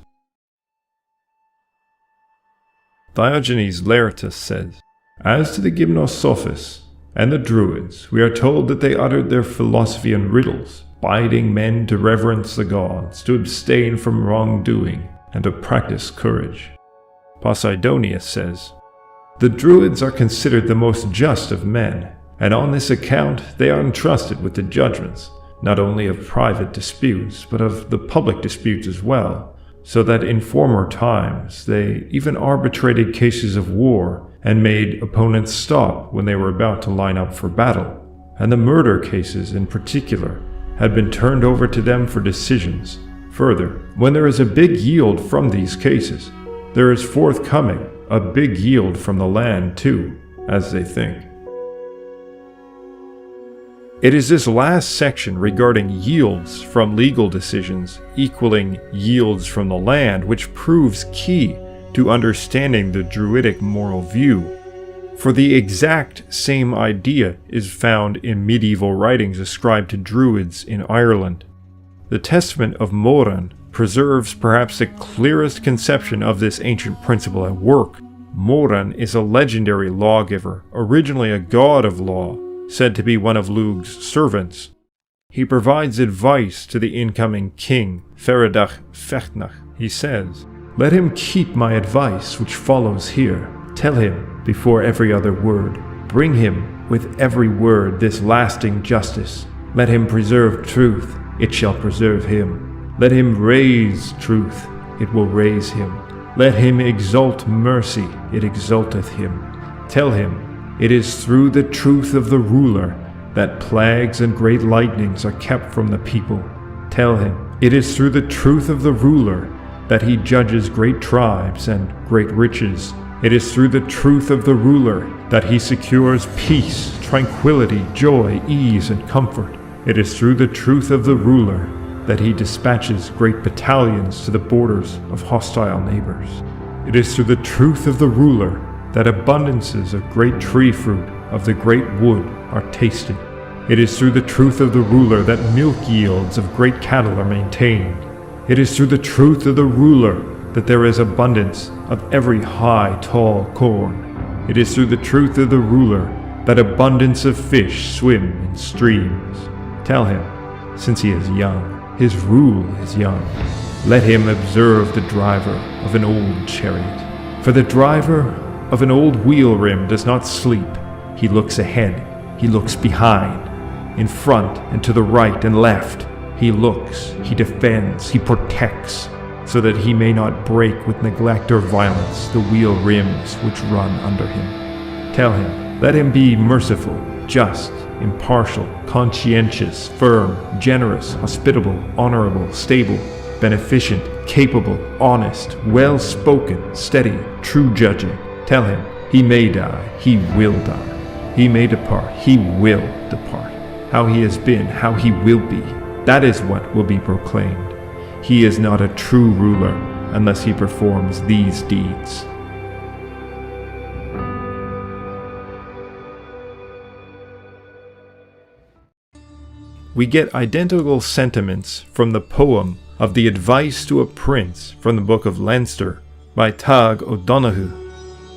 Diogenes Laertius says, "As to the Gymnosophis and the Druids, we are told that they uttered their philosophy in riddles, bidding men to reverence the gods, to abstain from wrongdoing, and to practice courage." Posidonius says, "The Druids are considered the most just of men, and on this account they are entrusted with the judgments, not only of private disputes, but of the public disputes as well, so that in former times they even arbitrated cases of war and made opponents stop when they were about to line up for battle, and the murder cases in particular had been turned over to them for decisions. Further, when there is a big yield from these cases, there is forthcoming a big yield from the land too, as they think." It is this last section regarding yields from legal decisions equaling yields from the land which proves key to understanding the Druidic moral view. For the exact same idea is found in medieval writings ascribed to Druids in Ireland. The Testament of Moran preserves perhaps the clearest conception of this ancient principle at work. Moran is a legendary lawgiver, originally a god of law, said to be one of Lugh's servants. He provides advice to the incoming king, Feradach Fechtnach. He says, "Let him keep my advice which follows here. Tell him before every other word. Bring him with every word this lasting justice. Let him preserve truth, it shall preserve him. Let him raise truth, it will raise him. Let him exalt mercy, it exalteth him. Tell him, it is through the truth of the ruler that plagues and great lightnings are kept from the people. Tell him, it is through the truth of the ruler that he judges great tribes and great riches. It is through the truth of the ruler that he secures peace, tranquility, joy, ease, and comfort. It is through the truth of the ruler that he dispatches great battalions to the borders of hostile neighbors. It is through the truth of the ruler that abundances of great tree fruit of the great wood are tasted. It is through the truth of the ruler that milk yields of great cattle are maintained. It is through the truth of the ruler that there is abundance of every high, tall corn. It is through the truth of the ruler that abundance of fish swim in streams. Tell him, since he is young, his rule is young. Let him observe the driver of an old chariot. For the driver of an old wheel rim does not sleep. He looks ahead, he looks behind, in front and to the right and left. He looks, he defends, he protects, so that he may not break with neglect or violence the wheel rims which run under him. Tell him, let him be merciful, just, impartial, conscientious, firm, generous, hospitable, honorable, stable, beneficent, capable, honest, well-spoken, steady, true judging. Tell him, he may die, he will die. He may depart, he will depart. How he has been, how he will be, that is what will be proclaimed. He is not a true ruler unless he performs these deeds. We get identical sentiments from the poem of The Advice to a Prince from the Book of Leinster by Tag O'Donoghue.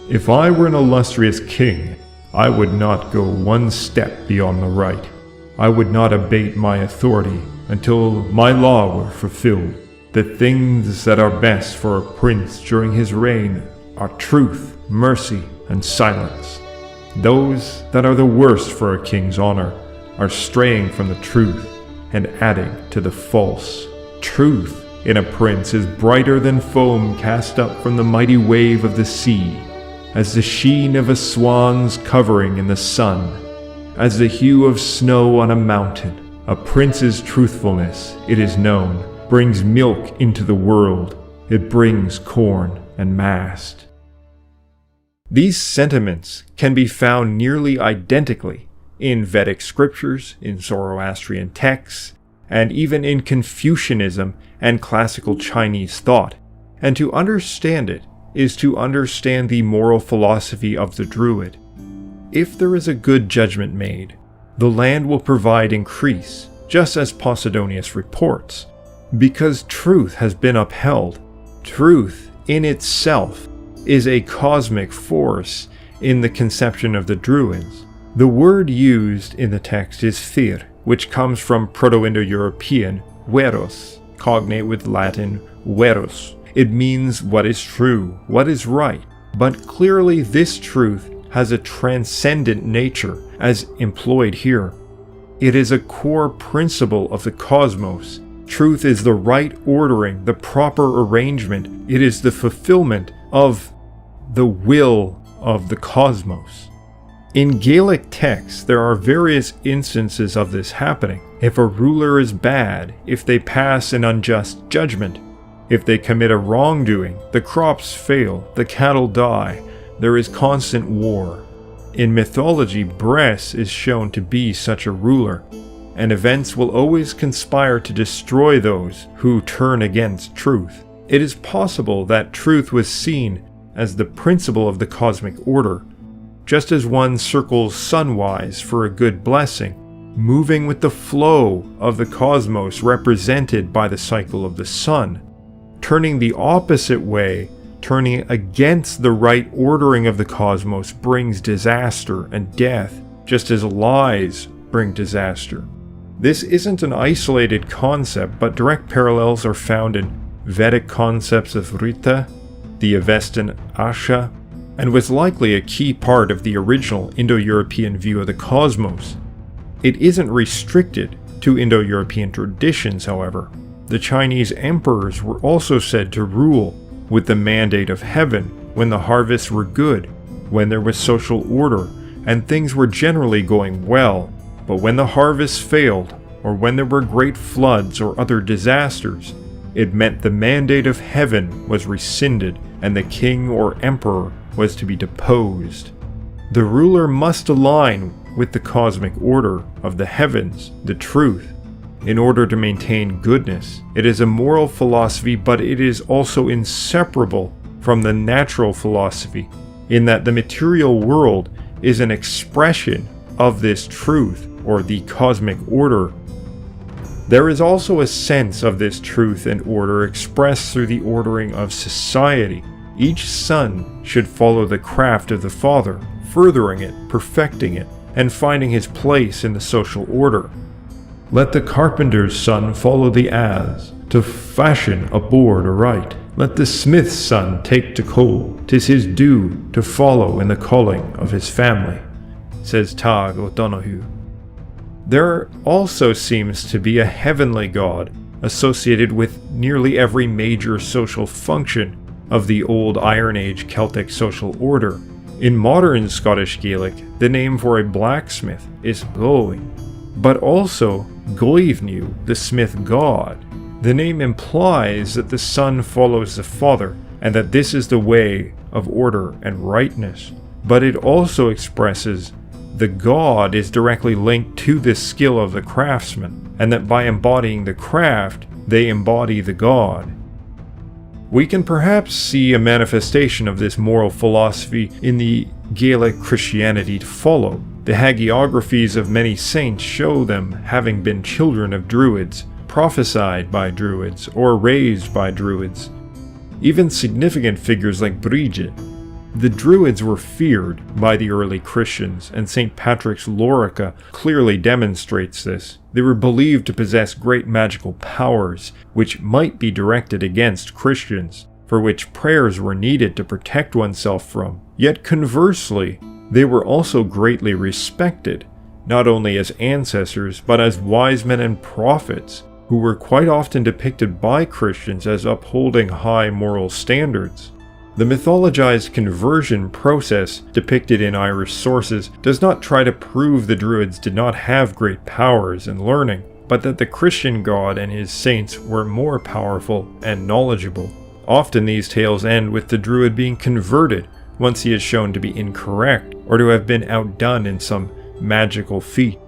If I were an illustrious king, I would not go one step beyond the right. I would not abate my authority until my law were fulfilled. The things that are best for a prince during his reign are truth, mercy, and silence. Those that are the worst for a king's honor are straying from the truth and adding to the false. Truth in a prince is brighter than foam cast up from the mighty wave of the sea, as the sheen of a swan's covering in the sun, as the hue of snow on a mountain. A prince's truthfulness, it is known, brings milk into the world. It brings corn and mast. These sentiments can be found nearly identically in Vedic scriptures, in Zoroastrian texts, and even in Confucianism and classical Chinese thought. And to understand it is to understand the moral philosophy of the Druid. If there is a good judgment made, the land will provide increase, just as Posidonius reports, because truth has been upheld. Truth in itself is a cosmic force in the conception of the Druids. The word used in the text is fyr, which comes from Proto-Indo-European veros, cognate with Latin verus. It means what is true, what is right, but clearly this truth has a transcendent nature as employed here. It is a core principle of the cosmos. Truth is the right ordering, the proper arrangement. It is the fulfillment of the will of the cosmos. In Gaelic texts, there are various instances of this happening. If a ruler is bad, if they pass an unjust judgment, if they commit a wrongdoing, the crops fail, the cattle die, there is constant war. In mythology, Bress is shown to be such a ruler, and events will always conspire to destroy those who turn against truth. It is possible that truth was seen as the principle of the cosmic order, just as one circles sunwise for a good blessing, moving with the flow of the cosmos represented by the cycle of the sun. Turning the opposite way, turning against the right ordering of the cosmos brings disaster and death, just as lies bring disaster. This isn't an isolated concept, but direct parallels are found in Vedic concepts of Rita, the Avestan Asha, and was likely a key part of the original Indo-European view of the cosmos. It isn't restricted to Indo-European traditions, however. The Chinese emperors were also said to rule with the mandate of heaven when the harvests were good, when there was social order, and things were generally going well. But when the harvests failed, or when there were great floods or other disasters, It meant the mandate of heaven was rescinded and the king or emperor was to be deposed. The ruler must align with the cosmic order of the heavens, the truth, in order to maintain goodness. It is a moral philosophy, but it is also inseparable from the natural philosophy, in that the material world is an expression of this truth, or the cosmic order. There is also a sense of this truth and order expressed through the ordering of society. Each son should follow the craft of the father, furthering it, perfecting it, and finding his place in the social order. Let the carpenter's son follow the adze, to fashion a board aright. Let the smith's son take to coal, 'tis his due to follow in the calling of his family, says Tag O'Donoghue. There also seems to be a heavenly god associated with nearly every major social function of the old Iron Age Celtic social order. In modern Scottish Gaelic, the name for a blacksmith is Glóin, but also Gloivnew, the smith god. The name implies that the son follows the father, and that this is the way of order and rightness, but it also expresses the god is directly linked to the skill of the craftsman, and that by embodying the craft, they embody the god. We can perhaps see a manifestation of this moral philosophy in the Gaelic Christianity to follow. The hagiographies of many saints show them having been children of Druids, prophesied by Druids, or raised by Druids. Even significant figures like Bridget. The Druids were feared by the early Christians, and St. Patrick's Lorica clearly demonstrates this. They were believed to possess great magical powers, which might be directed against Christians, for which prayers were needed to protect oneself from. Yet conversely, they were also greatly respected, not only as ancestors, but as wise men and prophets, who were quite often depicted by Christians as upholding high moral standards. The mythologized conversion process depicted in Irish sources does not try to prove the Druids did not have great powers and learning, but that the Christian god and his saints were more powerful and knowledgeable. Often these tales end with the Druid being converted once he is shown to be incorrect or to have been outdone in some magical feat.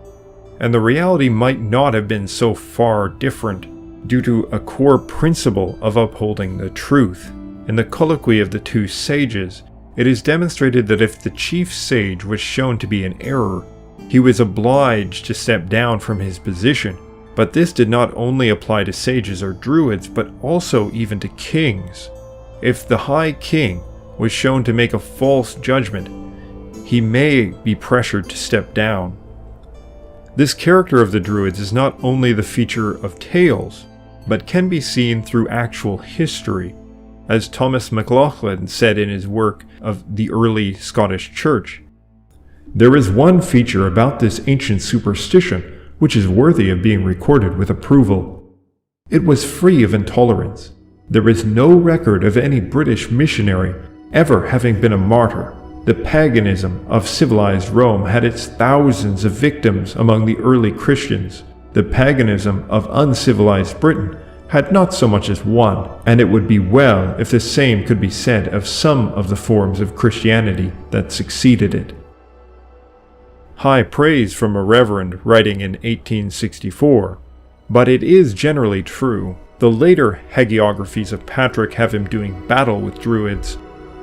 And the reality might not have been so far different due to a core principle of upholding the truth. In the colloquy of the two sages, it is demonstrated that if the chief sage was shown to be in error, he was obliged to step down from his position. But this did not only apply to sages or druids, but also even to kings. If the high king was shown to make a false judgment, he may be pressured to step down. This character of the Druids is not only the feature of tales, but can be seen through actual history. As Thomas MacLachlan said in his work of the early Scottish Church, "There is one feature about this ancient superstition which is worthy of being recorded with approval. It was free of intolerance. There is no record of any British missionary ever having been a martyr. The paganism of civilized Rome had its thousands of victims among the early Christians. The paganism of uncivilized Britain had not so much as one, and it would be well if the same could be said of some of the forms of Christianity that succeeded it." High praise from a reverend writing in 1864, but it is generally true. The later hagiographies of Patrick have him doing battle with Druids,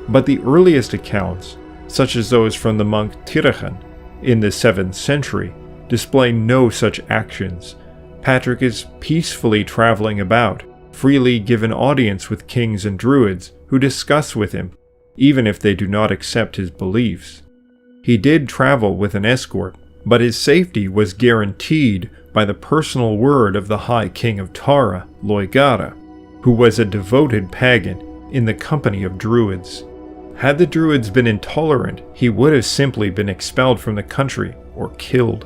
but the earliest accounts, such as those from the monk Tirichan in the 7th century, display no such actions. Patrick is peacefully traveling about, freely given audience with kings and druids who discuss with him, even if they do not accept his beliefs. He did travel with an escort, but his safety was guaranteed by the personal word of the High King of Tara, Loigara, who was a devoted pagan in the company of druids. Had the druids been intolerant, he would have simply been expelled from the country or killed.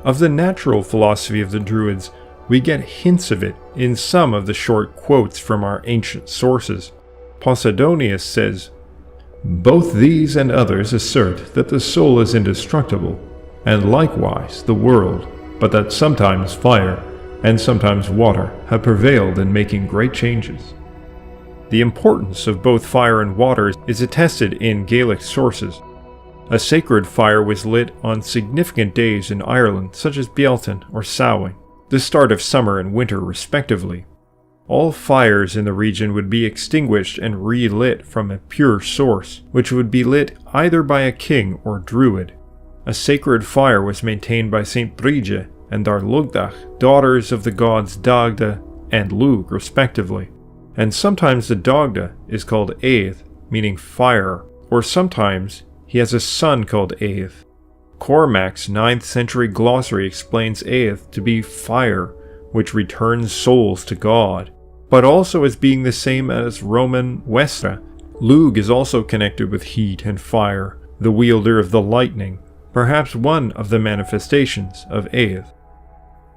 Of the natural philosophy of the Druids, we get hints of it in some of the short quotes from our ancient sources. Posidonius says, "Both these and others assert that the soul is indestructible, and likewise the world, but that sometimes fire, and sometimes water, have prevailed in making great changes. The importance of both fire and water is attested in Gaelic sources. A sacred fire was lit on significant days in Ireland, such as Bealtaine or Samhain, the start of summer and winter respectively. All fires in the region would be extinguished and relit from a pure source, which would be lit either by a king or druid. A sacred fire was maintained by St. Brigid and Lugh, daughters of the gods Dagda and Lugh respectively. And sometimes the Dagda is called Aeth, meaning fire, or sometimes he has a son called Aeth. Cormac's 9th century glossary explains Aeth to be fire, which returns souls to God, but also as being the same as Roman Westra. Lugh is also connected with heat and fire, the wielder of the lightning, perhaps one of the manifestations of Aeth.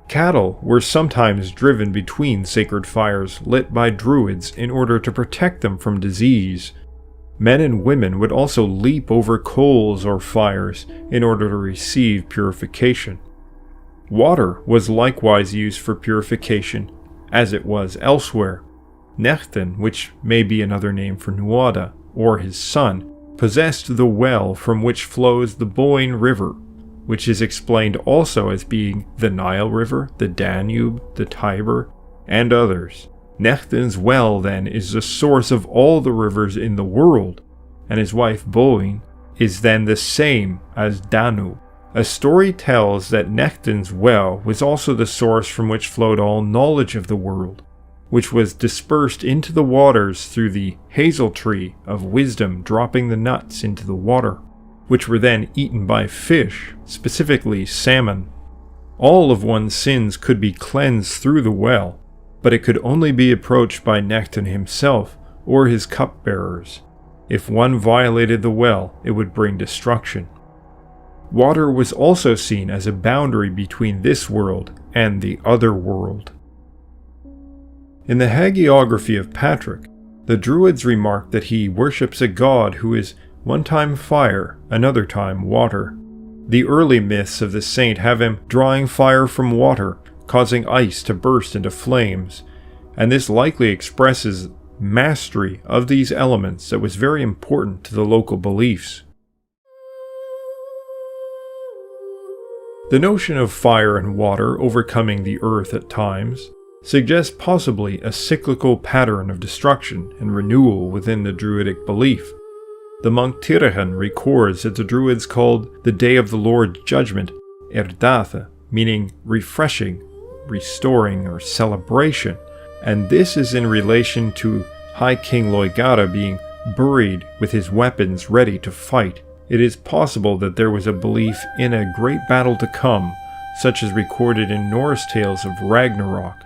Cattle were sometimes driven between sacred fires lit by Druids in order to protect them from disease. Men and women would also leap over coals or fires in order to receive purification. Water was likewise used for purification, as it was elsewhere. Nechtyn, which may be another name for Nuada, or his son, possessed the well from which flows the Boyne River, which is explained also as being the Nile River, the Danube, the Tiber, and others. Nechtyn's well, then, is the source of all the rivers in the world, and his wife Boyne is then the same as Danube. A story tells that Nechtyn's well was also the source from which flowed all knowledge of the world, which was dispersed into the waters through the hazel tree of wisdom dropping the nuts into the water, which were then eaten by fish, specifically salmon. All of one's sins could be cleansed through the well, but it could only be approached by Nechtyn himself or his cupbearers. If one violated the well, it would bring destruction. Water was also seen as a boundary between this world and the other world. In the hagiography of Patrick, the Druids remark that he worships a god who is one time fire, another time water. The early myths of the saint have him drawing fire from water, causing ice to burst into flames, and this likely expresses mastery of these elements that was very important to the local beliefs. The notion of fire and water overcoming the earth at times suggests possibly a cyclical pattern of destruction and renewal within the Druidic belief. The monk Tirahan records that the Druids called the Day of the Lord's Judgment Erdatha, meaning refreshing, restoring, or celebration, and this is in relation to High King Loigara being buried with his weapons ready to fight. It is possible that there was a belief in a great battle to come, such as recorded in Norse tales of Ragnarok,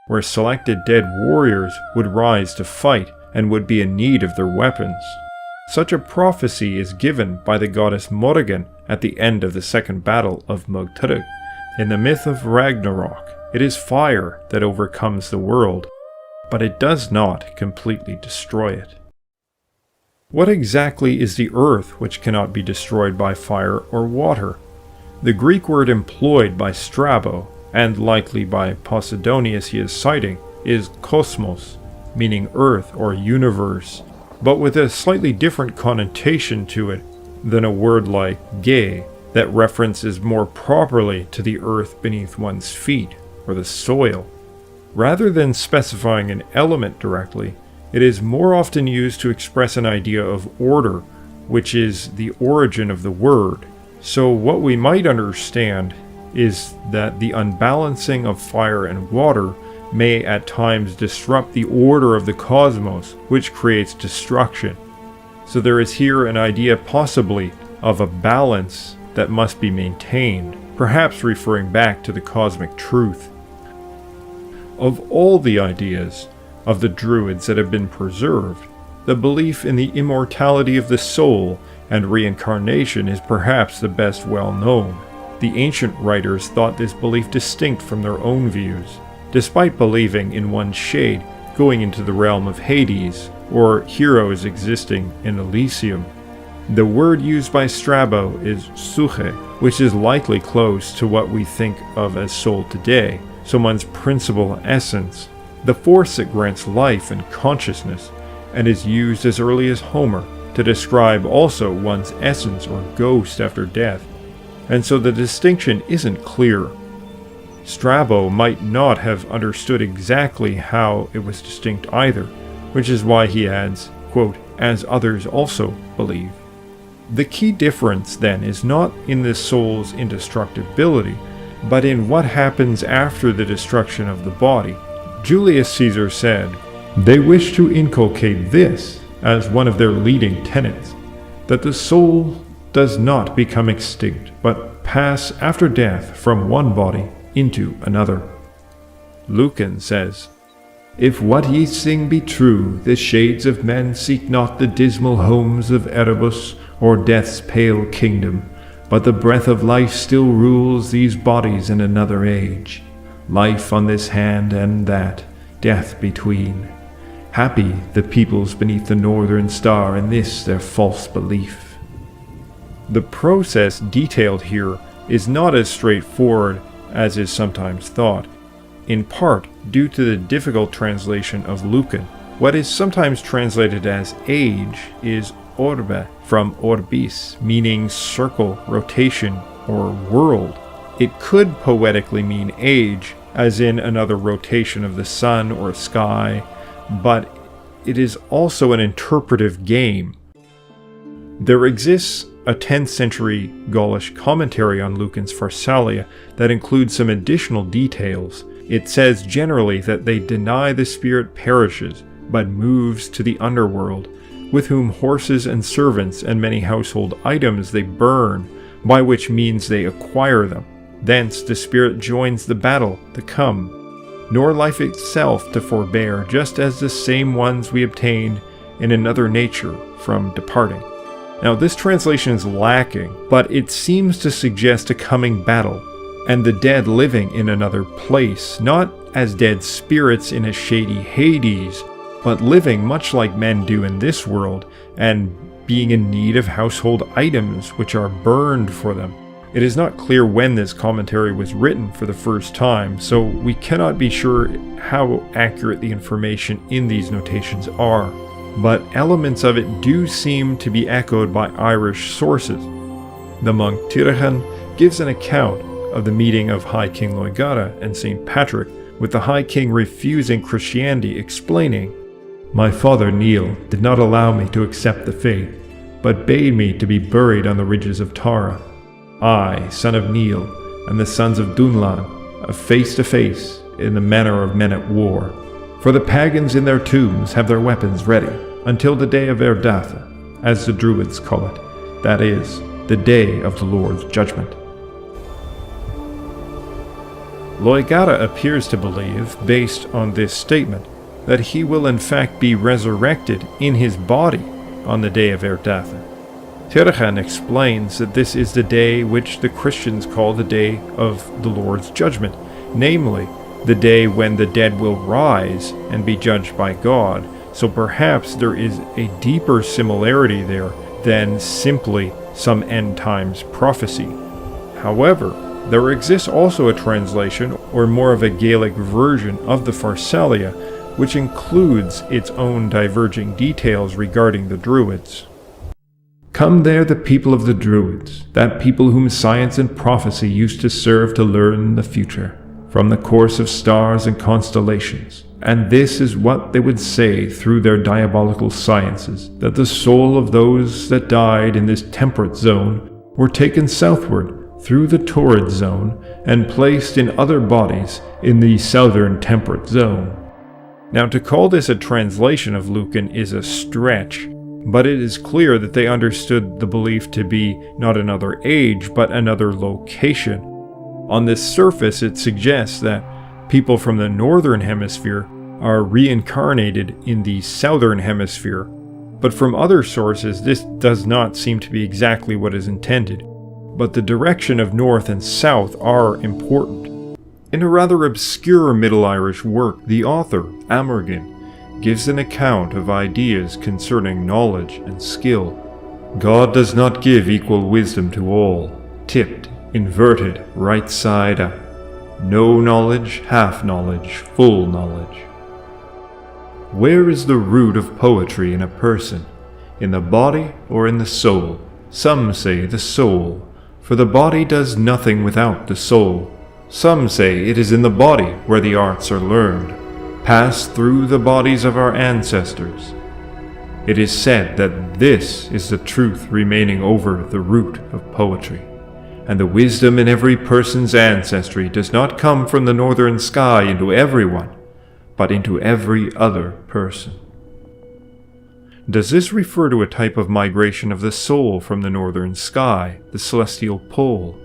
where selected dead warriors would rise to fight and would be in need of their weapons. Such a prophecy is given by the goddess Morrigan at the end of the second battle of Mugtrug. In the myth of Ragnarok, it is fire that overcomes the world, but it does not completely destroy it. What exactly is the earth which cannot be destroyed by fire or water? The Greek word employed by Strabo, and likely by Posidonius he is citing, is kosmos, meaning earth or universe, but with a slightly different connotation to it than a word like ge, that references more properly to the earth beneath one's feet, or the soil. Rather than specifying an element directly, it is more often used to express an idea of order, which is the origin of the word. So what we might understand is that the unbalancing of fire and water may at times disrupt the order of the cosmos, which creates destruction. So there is here an idea possibly of a balance that must be maintained, perhaps referring back to the cosmic truth. Of all the ideas of the Druids that have been preserved, the belief in the immortality of the soul and reincarnation is perhaps the best well known. The ancient writers thought this belief distinct from their own views, despite believing in one shade going into the realm of Hades, or heroes existing in Elysium. The word used by Strabo is suche, which is likely close to what we think of as soul today, someone's principal essence, the force that grants life and consciousness, and is used as early as Homer to describe also one's essence or ghost after death, and so the distinction isn't clear. Strabo might not have understood exactly how it was distinct either, which is why he adds, quote, as others also believe. The key difference, then, is not in the soul's indestructibility, but in what happens after the destruction of the body. Julius Caesar said, "They wish to inculcate this as one of their leading tenets, that the soul does not become extinct, but pass after death from one body into another." Lucan says, "If what ye sing be true, the shades of men seek not the dismal homes of Erebus or death's pale kingdom, but the breath of life still rules these bodies in another age. Life on this hand and that, death between. Happy the peoples beneath the northern star in this their false belief." The process detailed here is not as straightforward as is sometimes thought, in part due to the difficult translation of Lucan. What is sometimes translated as age is orbe from orbis, meaning circle, rotation, or world. It could poetically mean age, as in another rotation of the sun or sky, but it is also an interpretive game. There exists a 10th century Gaulish commentary on Lucan's Pharsalia that includes some additional details. It says generally that they deny the spirit perishes, but moves to the underworld, with whom horses and servants and many household items they burn, by which means they acquire them. Thence the spirit joins the battle to come, nor life itself to forbear, just as the same ones we obtained in another nature from departing. Now this translation is lacking, but it seems to suggest a coming battle, and the dead living in another place, not as dead spirits in a shady Hades, but living much like men do in this world, and being in need of household items which are burned for them. It is not clear when this commentary was written for the first time, so we cannot be sure how accurate the information in these notations are, but elements of it do seem to be echoed by Irish sources. The monk Tyrchan gives an account of the meeting of High King Lugh and St. Patrick, with the High King refusing Christianity, explaining, "My father Neil did not allow me to accept the faith, but bade me to be buried on the ridges of Tara. I, son of Neil, and the sons of Dunlan, of face to face, in the manner of men at war. For the pagans in their tombs have their weapons ready, until the day of Erdatha, as the Druids call it, that is, the day of the Lord's judgment." Lugh appears to believe, based on this statement, that he will in fact be resurrected in his body on the day of Erdatha. Tyrchan explains that this is the day which the Christians call the day of the Lord's judgment, namely, the day when the dead will rise and be judged by God, so perhaps there is a deeper similarity there than simply some end times prophecy. However, there exists also a translation, or more of a Gaelic version of the Pharsalia, which includes its own diverging details regarding the Druids. "Come there the people of the Druids, that people whom science and prophecy used to serve to learn the future, from the course of stars and constellations. And this is what they would say through their diabolical sciences, that the soul of those that died in this temperate zone were taken southward through the torrid zone and placed in other bodies in the southern temperate zone." Now, to call this a translation of Lucan is a stretch, but it is clear that they understood the belief to be not another age, but another location. On this surface, it suggests that people from the northern hemisphere are reincarnated in the southern hemisphere, but from other sources this does not seem to be exactly what is intended, but the direction of north and south are important. In a rather obscure Middle Irish work, the author, Amergin, gives an account of ideas concerning knowledge and skill. "God does not give equal wisdom to all, tipped, inverted, right side up. No knowledge, half knowledge, full knowledge. Where is the root of poetry in a person? In the body or in the soul? Some say the soul, for the body does nothing without the soul. Some say it is in the body where the arts are learned, passed through the bodies of our ancestors. It is said that this is the truth remaining over the root of poetry, and the wisdom in every person's ancestry does not come from the northern sky into everyone, but into every other person. Does this refer to a type of migration of the soul from the northern sky, the celestial pole?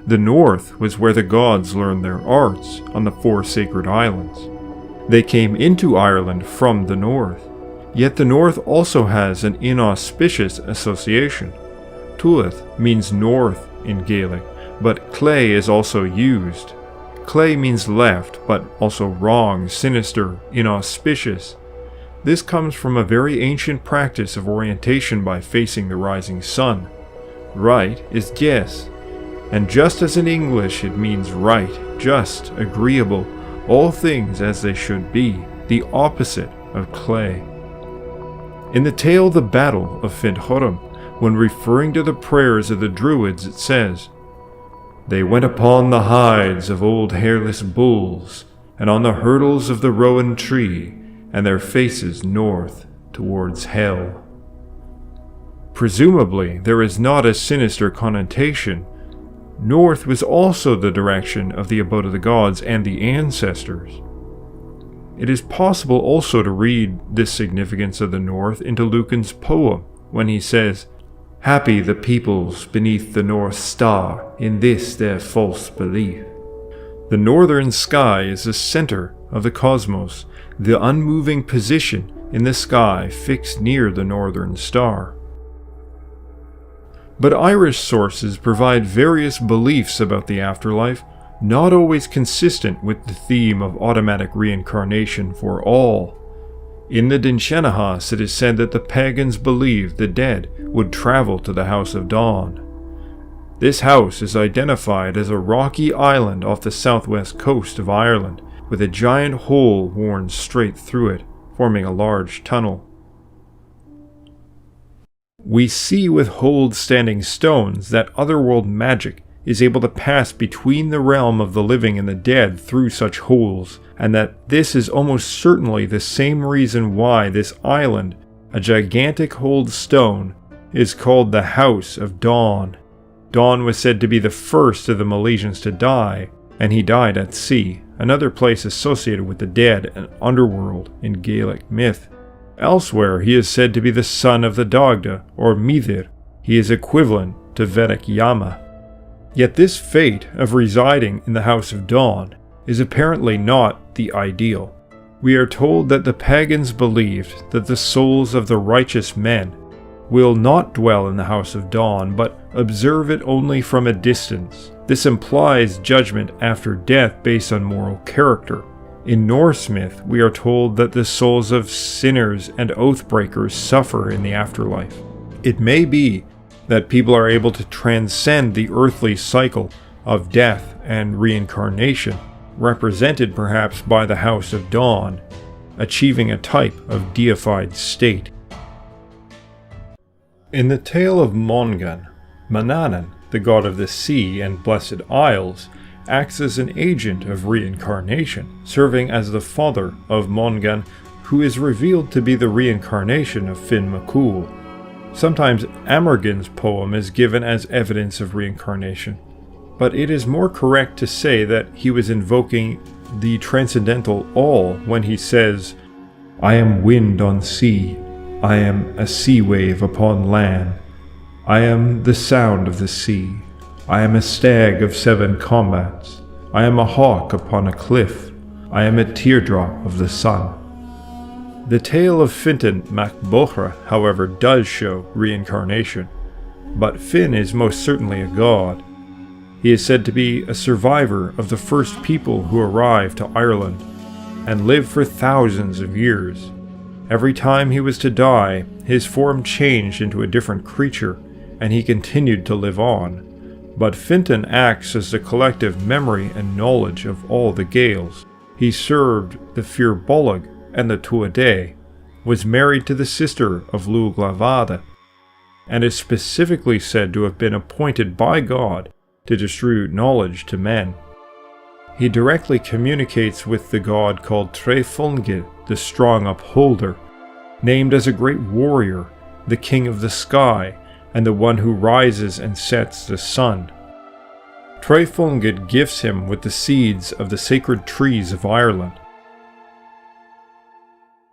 The north was where the gods learned their arts on the 4 sacred islands. They came into Ireland from the north, yet the north also has an inauspicious association. Tuath means north in Gaelic, but clay is also used. Clay means left, but also wrong, sinister, inauspicious. This comes from a very ancient practice of orientation by facing the rising sun. Right is yes, and just as in English it means right, just, agreeable, all things as they should be, the opposite of clay. In the tale The Battle of Finn Huireann, when referring to the prayers of the Druids, it says, "They went upon the hides of old hairless bulls, and on the hurdles of the rowan tree, and their faces north towards hell." Presumably, there is not a sinister connotation. North was also the direction of the abode of the gods and the ancestors. It is possible also to read this significance of the north into Lucan's poem when he says, "Happy the peoples beneath the North Star in this their false belief." The northern sky is the center of the cosmos, the unmoving position in the sky fixed near the northern star. But Irish sources provide various beliefs about the afterlife, not always consistent with the theme of automatic reincarnation for all. In the Dinshenahas, it is said that the pagans believed the dead would travel to the House of Dawn. This house is identified as a rocky island off the southwest coast of Ireland, with a giant hole worn straight through it, forming a large tunnel. We see with hold standing stones that otherworld magic is able to pass between the realm of the living and the dead through such holes, and that this is almost certainly the same reason why this island, a gigantic hold stone, is called the House of Dawn. Dawn was said to be the first of the Milesians to die, and he died at sea, another place associated with the dead and underworld in Gaelic myth. Elsewhere, he is said to be the son of the Dagda, or Mithir. He is equivalent to Vedic Yama. Yet this fate of residing in the House of Dawn is apparently not the ideal. We are told that the pagans believed that the souls of the righteous men will not dwell in the House of Dawn, but observe it only from a distance. This implies judgment after death based on moral character. In Norse myth, we are told that the souls of sinners and oathbreakers suffer in the afterlife. It may be that people are able to transcend the earthly cycle of death and reincarnation, represented perhaps by the House of Dawn, achieving a type of deified state. In the tale of Mongan, Manannan, the god of the sea and blessed isles, acts as an agent of reincarnation, serving as the father of Mongan, who is revealed to be the reincarnation of Finn McCool. Sometimes Amergin's poem is given as evidence of reincarnation, but it is more correct to say that he was invoking the transcendental all when he says, "I am wind on sea, I am a sea wave upon land, I am the sound of the sea, I am a stag of 7 combats, I am a hawk upon a cliff, I am a teardrop of the sun." The tale of Fintan mac Bochra, however, does show reincarnation, but Finn is most certainly a god. He is said to be a survivor of the first people who arrived to Ireland, and lived for thousands of years. Every time he was to die, his form changed into a different creature, and he continued to live on. but Fintan acts as the collective memory and knowledge of all the Gaels. He served the Fir Bolg and the Tuatha, was married to the sister of Lugh, and is specifically said to have been appointed by God to distribute knowledge to men. He directly communicates with the god called Trefungi, the strong upholder, named as a great warrior, the king of the sky, and the one who rises and sets the sun. Trefungi gifts him with the seeds of the sacred trees of Ireland.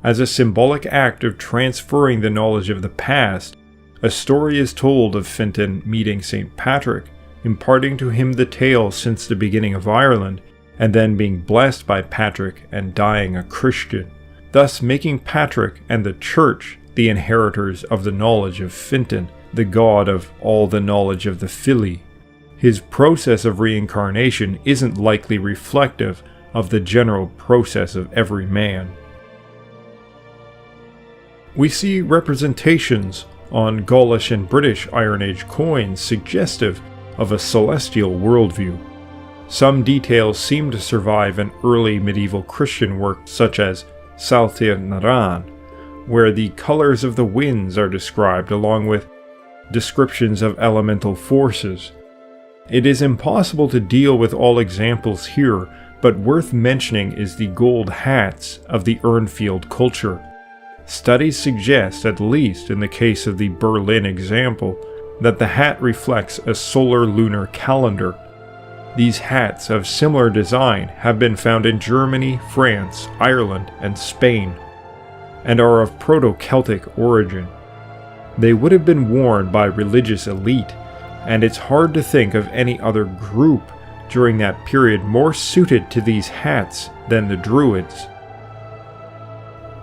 As a symbolic act of transferring the knowledge of the past, a story is told of Fintan meeting St. Patrick, imparting to him the tale since the beginning of Ireland, and then being blessed by Patrick and dying a Christian, thus making Patrick and the Church the inheritors of the knowledge of Fintan, the god of all the knowledge of the Fili. His process of reincarnation isn't likely reflective of the general process of every man. We see representations on Gaulish and British Iron Age coins suggestive of a celestial worldview. Some details seem to survive in early medieval Christian works such as Saltir Naran, where the colors of the winds are described along with descriptions of elemental forces. It is impossible to deal with all examples here, but worth mentioning is the gold hats of the Urnfield culture. Studies suggest, at least in the case of the Berlin example, that the hat reflects a solar-lunar calendar. These hats of similar design have been found in Germany, France, Ireland, and Spain, and are of Proto-Celtic origin. They would have been worn by religious elite, and it's hard to think of any other group during that period more suited to these hats than the Druids.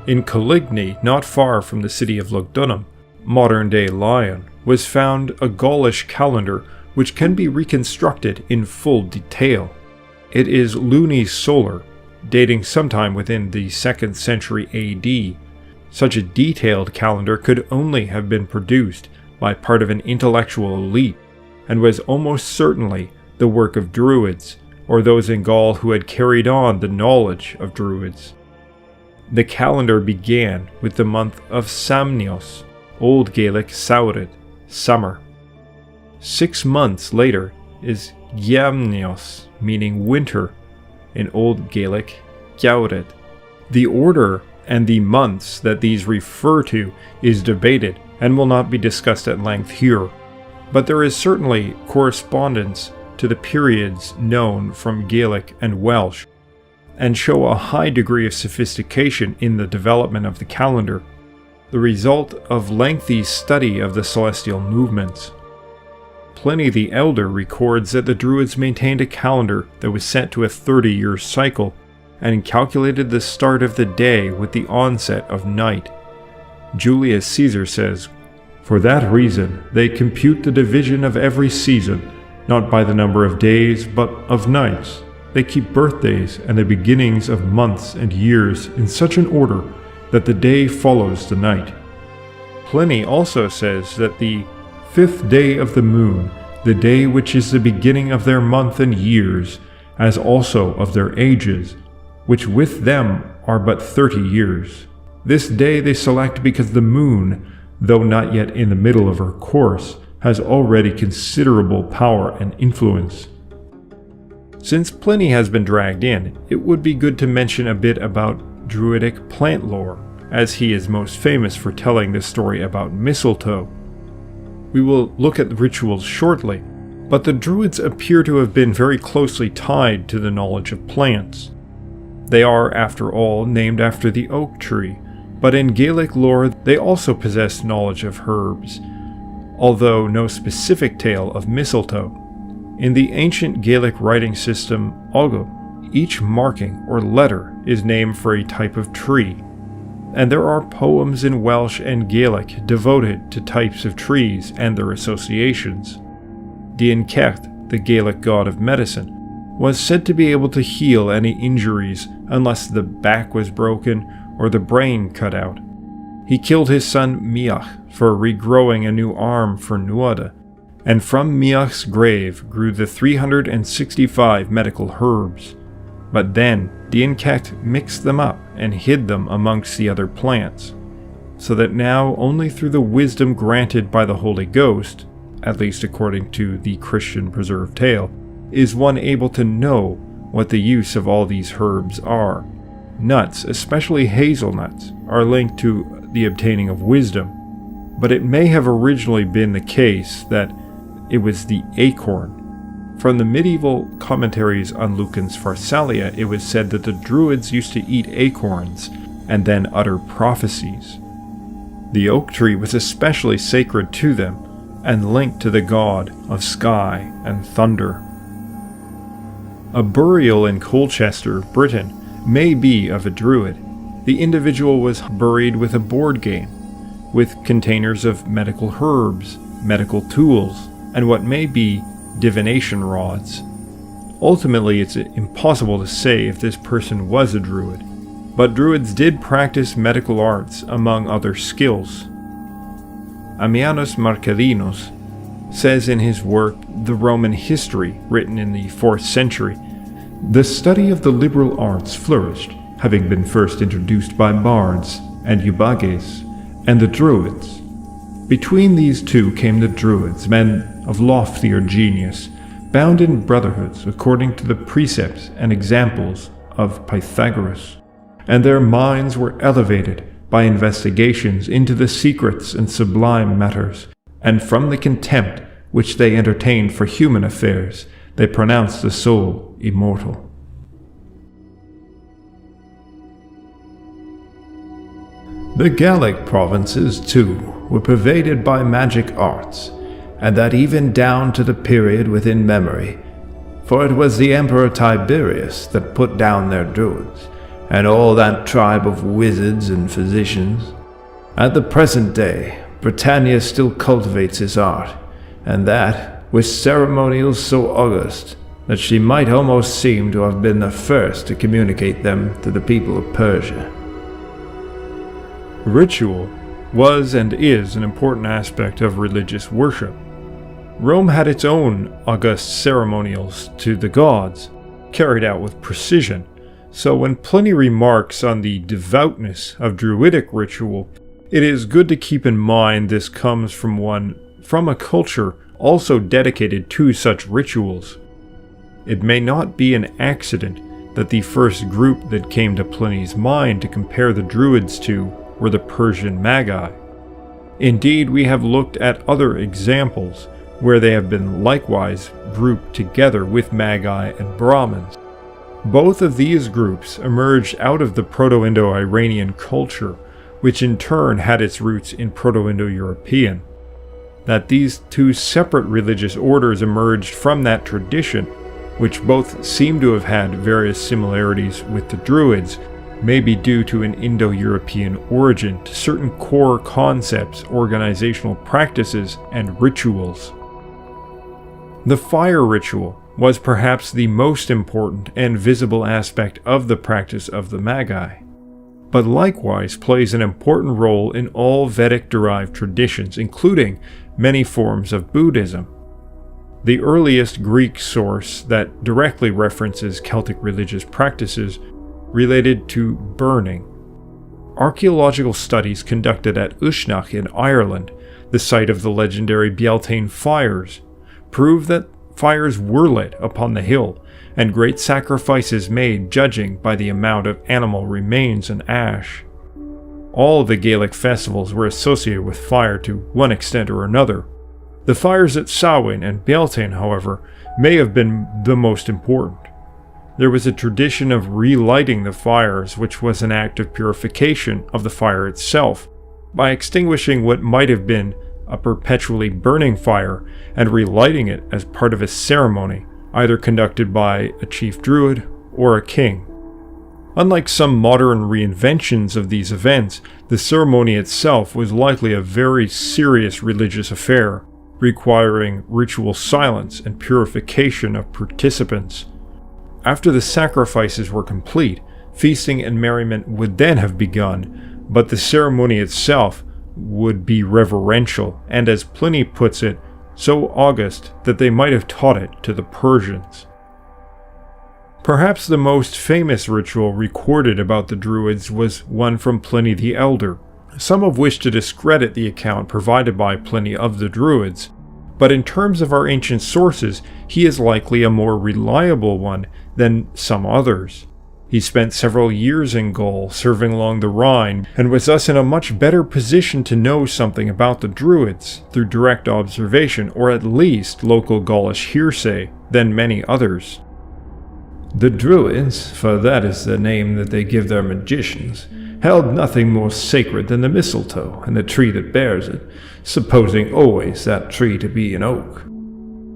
In Coligny, not far from the city of Lugh, modern-day Lyon, was found a Gaulish calendar which can be reconstructed in full detail. It is lunisolar, dating sometime within the 2nd century AD. Such a detailed calendar could only have been produced by part of an intellectual elite, and was almost certainly the work of Druids, or those in Gaul who had carried on the knowledge of Druids. The calendar began with the month of Samnios, Old Gaelic Saurid, summer. 6 months later is Giamnios, meaning winter, in Old Gaelic Gaurid. The order and the months that these refer to is debated and will not be discussed at length here, but there is certainly correspondence to the periods known from Gaelic and Welsh, and show a high degree of sophistication in the development of the calendar, the result of lengthy study of the celestial movements. Pliny the Elder records that the Druids maintained a calendar that was set to a 30-year cycle, and calculated the start of the day with the onset of night. Julius Caesar says, "For that reason they compute the division of every season, not by the number of days, but of nights. They keep birthdays and the beginnings of months and years in such an order that the day follows the night." Pliny also says that the 5th day of the moon, the day which is the beginning of their month and years, as also of their ages, which with them are but 30 years. This day they select because the moon, though not yet in the middle of her course, has already considerable power and influence. Since Pliny has been dragged in, it would be good to mention a bit about Druidic plant lore, as he is most famous for telling this story about mistletoe. We will look at the rituals shortly, but the Druids appear to have been very closely tied to the knowledge of plants. They are, after all, named after the oak tree, but in Gaelic lore they also possessed knowledge of herbs, although no specific tale of mistletoe. In the ancient Gaelic writing system Ogham, each marking or letter is named for a type of tree, and there are poems in Welsh and Gaelic devoted to types of trees and their associations. Dian Cecht, the Gaelic god of medicine, was said to be able to heal any injuries unless the back was broken or the brain cut out. He killed his son Miach for regrowing a new arm for Nuada, And from Miach's grave grew the 365 medical herbs. But then Diancecht mixed them up and hid them amongst the other plants, so that now only through the wisdom granted by the Holy Ghost, at least according to the Christian preserved tale, is one able to know what the use of all these herbs are. Nuts, especially hazelnuts, are linked to the obtaining of wisdom, but it may have originally been the case that it was the acorn. From the medieval commentaries on Lucan's Pharsalia, it was said that the Druids used to eat acorns and then utter prophecies. The oak tree was especially sacred to them and linked to the god of sky and thunder. A burial in Colchester, Britain, may be of a Druid. The individual was buried with a board game, with containers of medical herbs, medical tools, and what may be divination rods. Ultimately, it's impossible to say if this person was a Druid, but Druids did practice medical arts among other skills. Ammianus Marcellinus says in his work The Roman History, written in the 4th century, "The study of the liberal arts flourished, having been first introduced by bards and eubages and the Druids. Between these two came the Druids, men of loftier genius, bound in brotherhoods according to the precepts and examples of Pythagoras, and their minds were elevated by investigations into the secrets and sublime matters, and from the contempt which they entertained for human affairs, they pronounced the soul immortal." The Gallic provinces, too, were pervaded by magic arts, and that even down to the period within memory, for it was the Emperor Tiberius that put down their Druids, and all that tribe of wizards and physicians. At the present day, Britannia still cultivates his art, and that with ceremonials so august that she might almost seem to have been the first to communicate them to the people of Persia. Ritual was and is an important aspect of religious worship. Rome had its own august ceremonials to the gods, carried out with precision, so when Pliny remarks on the devoutness of Druidic ritual, it is good to keep in mind this comes from a culture also dedicated to such rituals. It may not be an accident that the first group that came to Pliny's mind to compare the Druids to were the Persian Magi. Indeed, we have looked at other examples where they have been likewise grouped together with Magi and Brahmins. Both of these groups emerged out of the Proto-Indo-Iranian culture, which in turn had its roots in Proto-Indo-European. That these two separate religious orders emerged from that tradition, which both seem to have had various similarities with the Druids, may be due to an Indo-European origin to certain core concepts, organizational practices, and rituals. The fire ritual was perhaps the most important and visible aspect of the practice of the Magi, but likewise plays an important role in all Vedic-derived traditions, including many forms of Buddhism. The earliest Greek source that directly references Celtic religious practices related to burning. Archaeological studies conducted at Uisneach in Ireland, the site of the legendary Beltane fires, prove that fires were lit upon the hill, and great sacrifices made judging by the amount of animal remains and ash. All the Gaelic festivals were associated with fire to one extent or another. The fires at Samhain and Beltane, however, may have been the most important. There was a tradition of relighting the fires, which was an act of purification of the fire itself, by extinguishing what might have been a perpetually burning fire and relighting it as part of a ceremony, either conducted by a chief druid or a king. Unlike some modern reinventions of these events, the ceremony itself was likely a very serious religious affair, requiring ritual silence and purification of participants. After the sacrifices were complete, feasting and merriment would then have begun, but the ceremony itself would be reverential, and as Pliny puts it, so august that they might have taught it to the Persians. Perhaps the most famous ritual recorded about the Druids was one from Pliny the Elder. Some have wished to discredit the account provided by Pliny of the Druids, but in terms of our ancient sources, he is likely a more reliable one than some others. He spent several years in Gaul, serving along the Rhine, and was thus in a much better position to know something about the Druids through direct observation, or at least local Gaulish hearsay, than many others.
The Druids, for that is the name that they give their magicians, held nothing more sacred than the mistletoe and the tree that bears it, supposing always that tree to be an oak.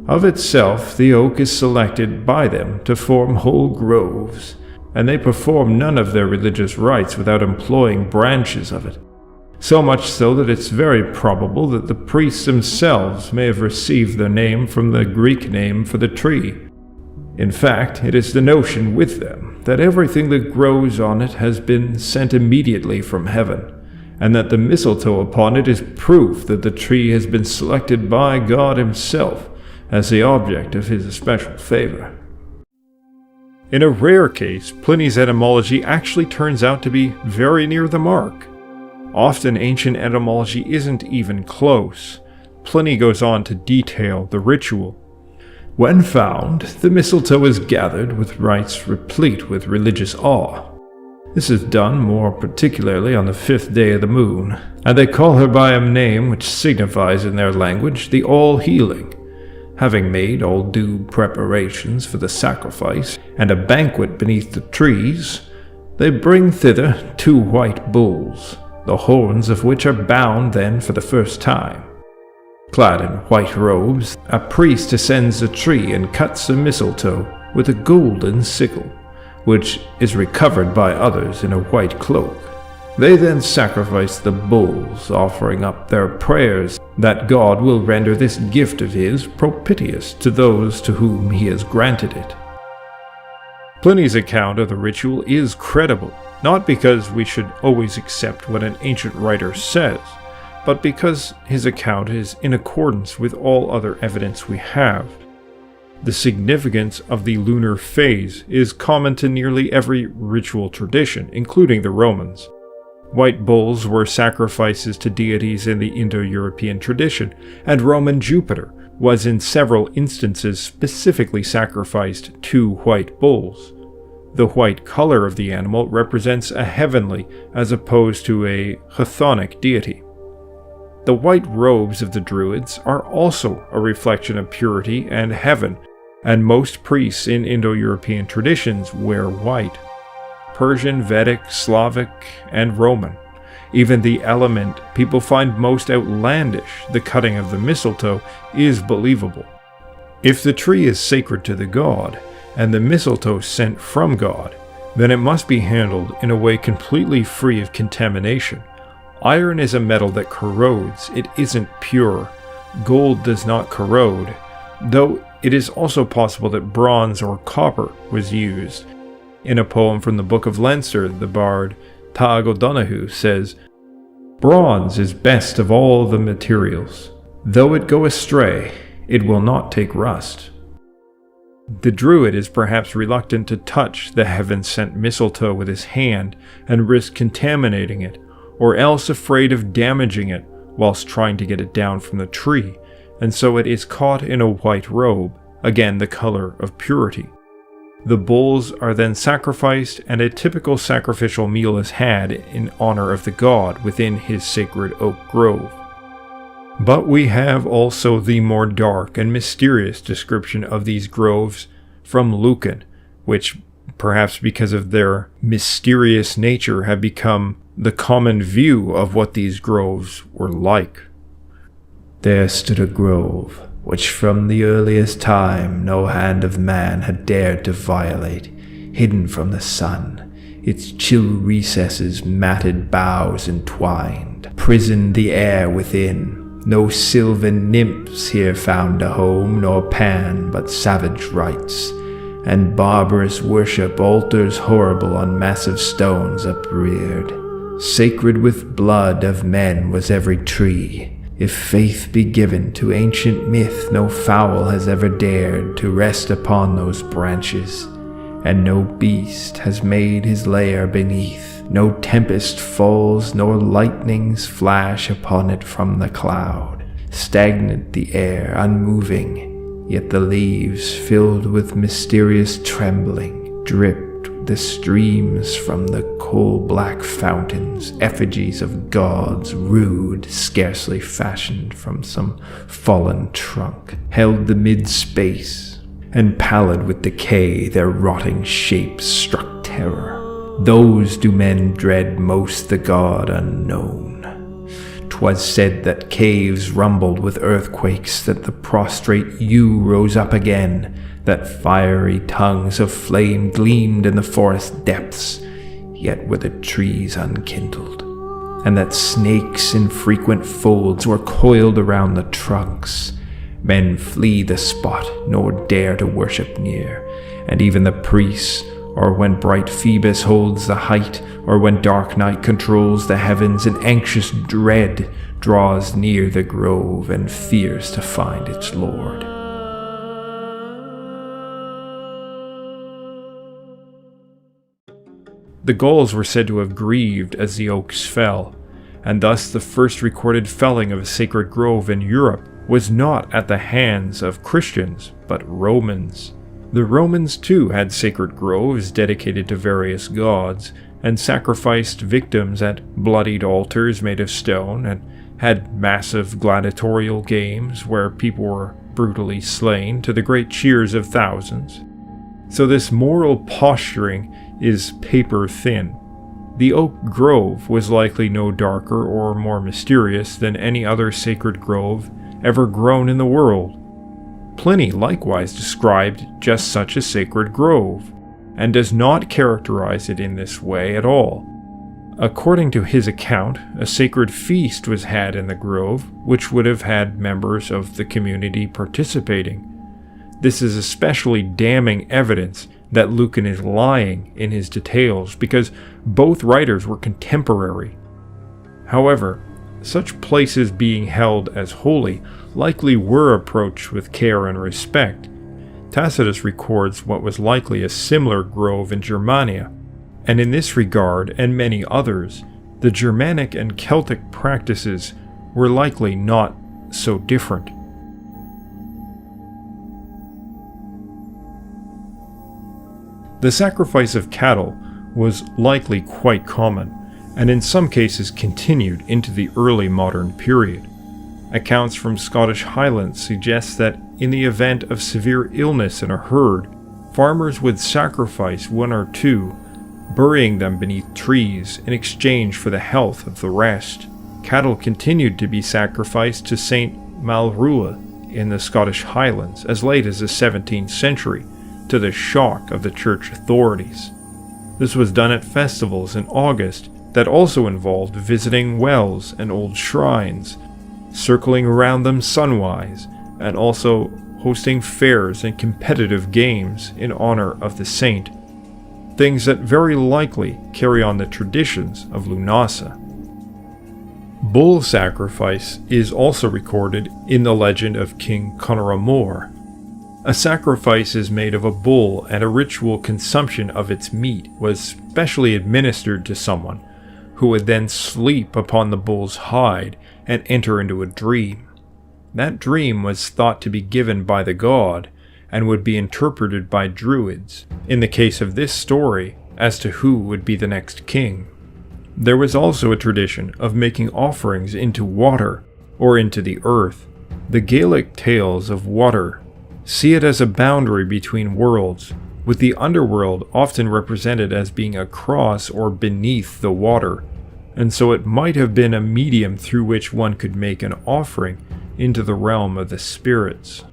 Of itself, the oak is selected by them to form whole groves, and they perform none of their religious rites without employing branches of it, so much so that it's very probable that the priests themselves may have received their name from the Greek name for the tree. In fact, it is the notion with them that everything that grows on it has been sent immediately from heaven, and that the mistletoe upon it is proof that the tree has been selected by God himself as the object of his especial favor.
In a rare case, Pliny's etymology actually turns out to be very near the mark. Often ancient etymology isn't even close. Pliny goes on to detail the ritual.
When found, the mistletoe is gathered with rites replete with religious awe. This is done more particularly on the 5th day of the moon, and they call her by a name which signifies in their language the all-healing. Having made all due preparations for the sacrifice and a banquet beneath the trees, they bring thither 2 white bulls, the horns of which are bound then for the first time. Clad in white robes, a priest ascends a tree and cuts the mistletoe with a golden sickle, which is recovered by others in a white cloak. They then sacrifice the bulls, offering up their prayers that God will render this gift of his propitious to those to whom he has granted it.
Pliny's account of the ritual is credible, not because we should always accept what an ancient writer says, but because his account is in accordance with all other evidence we have. The significance of the lunar phase is common to nearly every ritual tradition, including the Romans. White bulls were sacrifices to deities in the Indo-European tradition, and Roman Jupiter was in several instances specifically sacrificed to white bulls. The white color of the animal represents a heavenly as opposed to a chthonic deity. The white robes of the Druids are also a reflection of purity and heaven, and most priests in Indo-European traditions wear white. Persian, Vedic, Slavic, and Roman. Even the element people find most outlandish, the cutting of the mistletoe, is believable. If the tree is sacred to the god, and the mistletoe sent from God, then it must be handled in a way completely free of contamination. Iron is a metal that corrodes, it isn't pure. Gold does not corrode, though it is also possible that bronze or copper was used. In a poem from the Book of Leinster, the bard Tag O'Donoghue says, "Bronze is best of all the materials. Though it go astray, it will not take rust." The Druid is perhaps reluctant to touch the heaven-sent mistletoe with his hand and risk contaminating it, or else afraid of damaging it whilst trying to get it down from the tree, and so it is caught in a white robe, again the color of purity. The bulls are then sacrificed, and a typical sacrificial meal is had in honor of the god within his sacred oak grove. But we have also the more dark and mysterious description of these groves from Lugh, which, perhaps because of their mysterious nature, have become the common view of what these groves were like.
There stood a grove, which from the earliest time no hand of man had dared to violate, hidden from the sun, its chill recesses matted boughs entwined, prisoned the air within. No sylvan nymphs here found a home, nor Pan, but savage rites, and barbarous worship, altars horrible on massive stones upreared. Sacred with blood of men was every tree, If faith be given to ancient myth, no fowl has ever dared to rest upon those branches, and no beast has made his lair beneath. No tempest falls, nor lightnings flash upon it from the cloud. Stagnant the air, unmoving, yet the leaves, filled with mysterious trembling, dripped the streams from the coal-black fountains, effigies of gods, rude, scarcely fashioned from some fallen trunk, held the mid-space, and pallid with decay their rotting shapes struck terror. Those do men dread most, the god unknown. 'Twas said that caves rumbled with earthquakes, that the prostrate yew rose up again, that fiery tongues of flame gleamed in the forest depths, yet were the trees unkindled, and that snakes in frequent folds were coiled around the trunks. Men flee the spot, nor dare to worship near, and even the priests, or when bright Phoebus holds the height, or when dark night controls the heavens, in anxious dread draws near the grove and fears to find its lord.
The Gauls were said to have grieved as the oaks fell, and thus the first recorded felling of a sacred grove in Europe was not at the hands of Christians, but Romans. The Romans too had sacred groves dedicated to various gods, and sacrificed victims at bloodied altars made of stone, and had massive gladiatorial games where people were brutally slain to the great cheers of thousands. So this moral posturing is paper thin. The oak grove was likely no darker or more mysterious than any other sacred grove ever grown in the world. Pliny likewise described just such a sacred grove, and does not characterize it in this way at all. According to his account, a sacred feast was had in the grove, which would have had members of the community participating. This is especially damning evidence that Lucan is lying in his details, because both writers were contemporary. However, such places being held as holy likely were approached with care and respect. Tacitus records what was likely a similar grove in Germania, and in this regard, and many others, the Germanic and Celtic practices were likely not so different. The sacrifice of cattle was likely quite common, and in some cases continued into the early modern period. Accounts from Scottish Highlands suggest that in the event of severe illness in a herd, farmers would sacrifice one or two, burying them beneath trees in exchange for the health of the rest. Cattle continued to be sacrificed to Saint Malrua in the Scottish Highlands as late as the 17th century, to the shock of the church authorities. This was done at festivals in August that also involved visiting wells and old shrines, circling around them sunwise, and also hosting fairs and competitive games in honor of the saint, things that very likely carry on the traditions of Lunasa. Bull sacrifice is also recorded in the legend of King Conaramor. A sacrifice is made of a bull, and a ritual consumption of its meat was specially administered to someone, who would then sleep upon the bull's hide and enter into a dream. That dream was thought to be given by the god, and would be interpreted by Druids, in the case of this story, as to who would be the next king. There was also a tradition of making offerings into water, or into the earth. The Gaelic tales of water see it as a boundary between worlds, with the underworld often represented as being across or beneath the water, and so it might have been a medium through which one could make an offering into the realm of the spirits.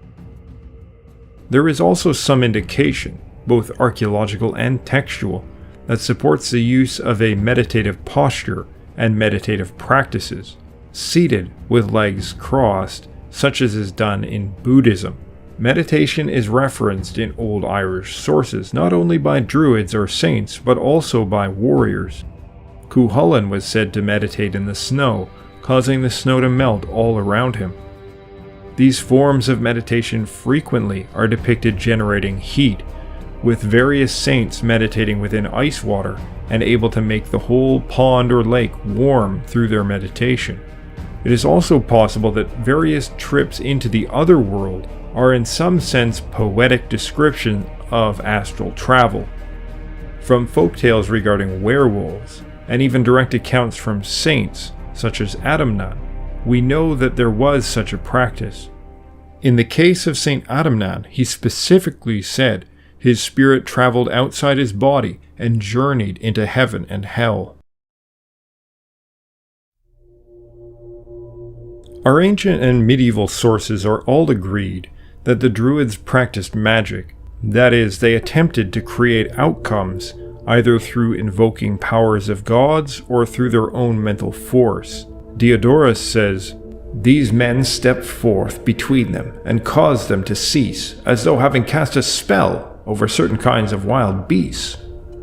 There is also some indication, both archaeological and textual, that supports the use of a meditative posture and meditative practices, seated with legs crossed, such as is done in Buddhism. Meditation is referenced in old Irish sources not only by druids or saints, but also by warriors. Cuchulainn was said to meditate in the snow, causing the snow to melt all around him. These forms of meditation frequently are depicted generating heat, with various saints meditating within ice water and able to make the whole pond or lake warm through their meditation. It is also possible that various trips into the other world are in some sense poetic description of astral travel. From folktales regarding werewolves, and even direct accounts from saints, such as Adamnan, we know that there was such a practice. In the case of Saint Adamnan, he specifically said his spirit traveled outside his body and journeyed into heaven and hell. Our ancient and medieval sources are all agreed that the Druids practiced magic. That is, they attempted to create outcomes either through invoking powers of gods or through their own mental force. Diodorus says, "These men stepped forth between them and caused them to cease, as though having cast a spell over certain kinds of wild beasts."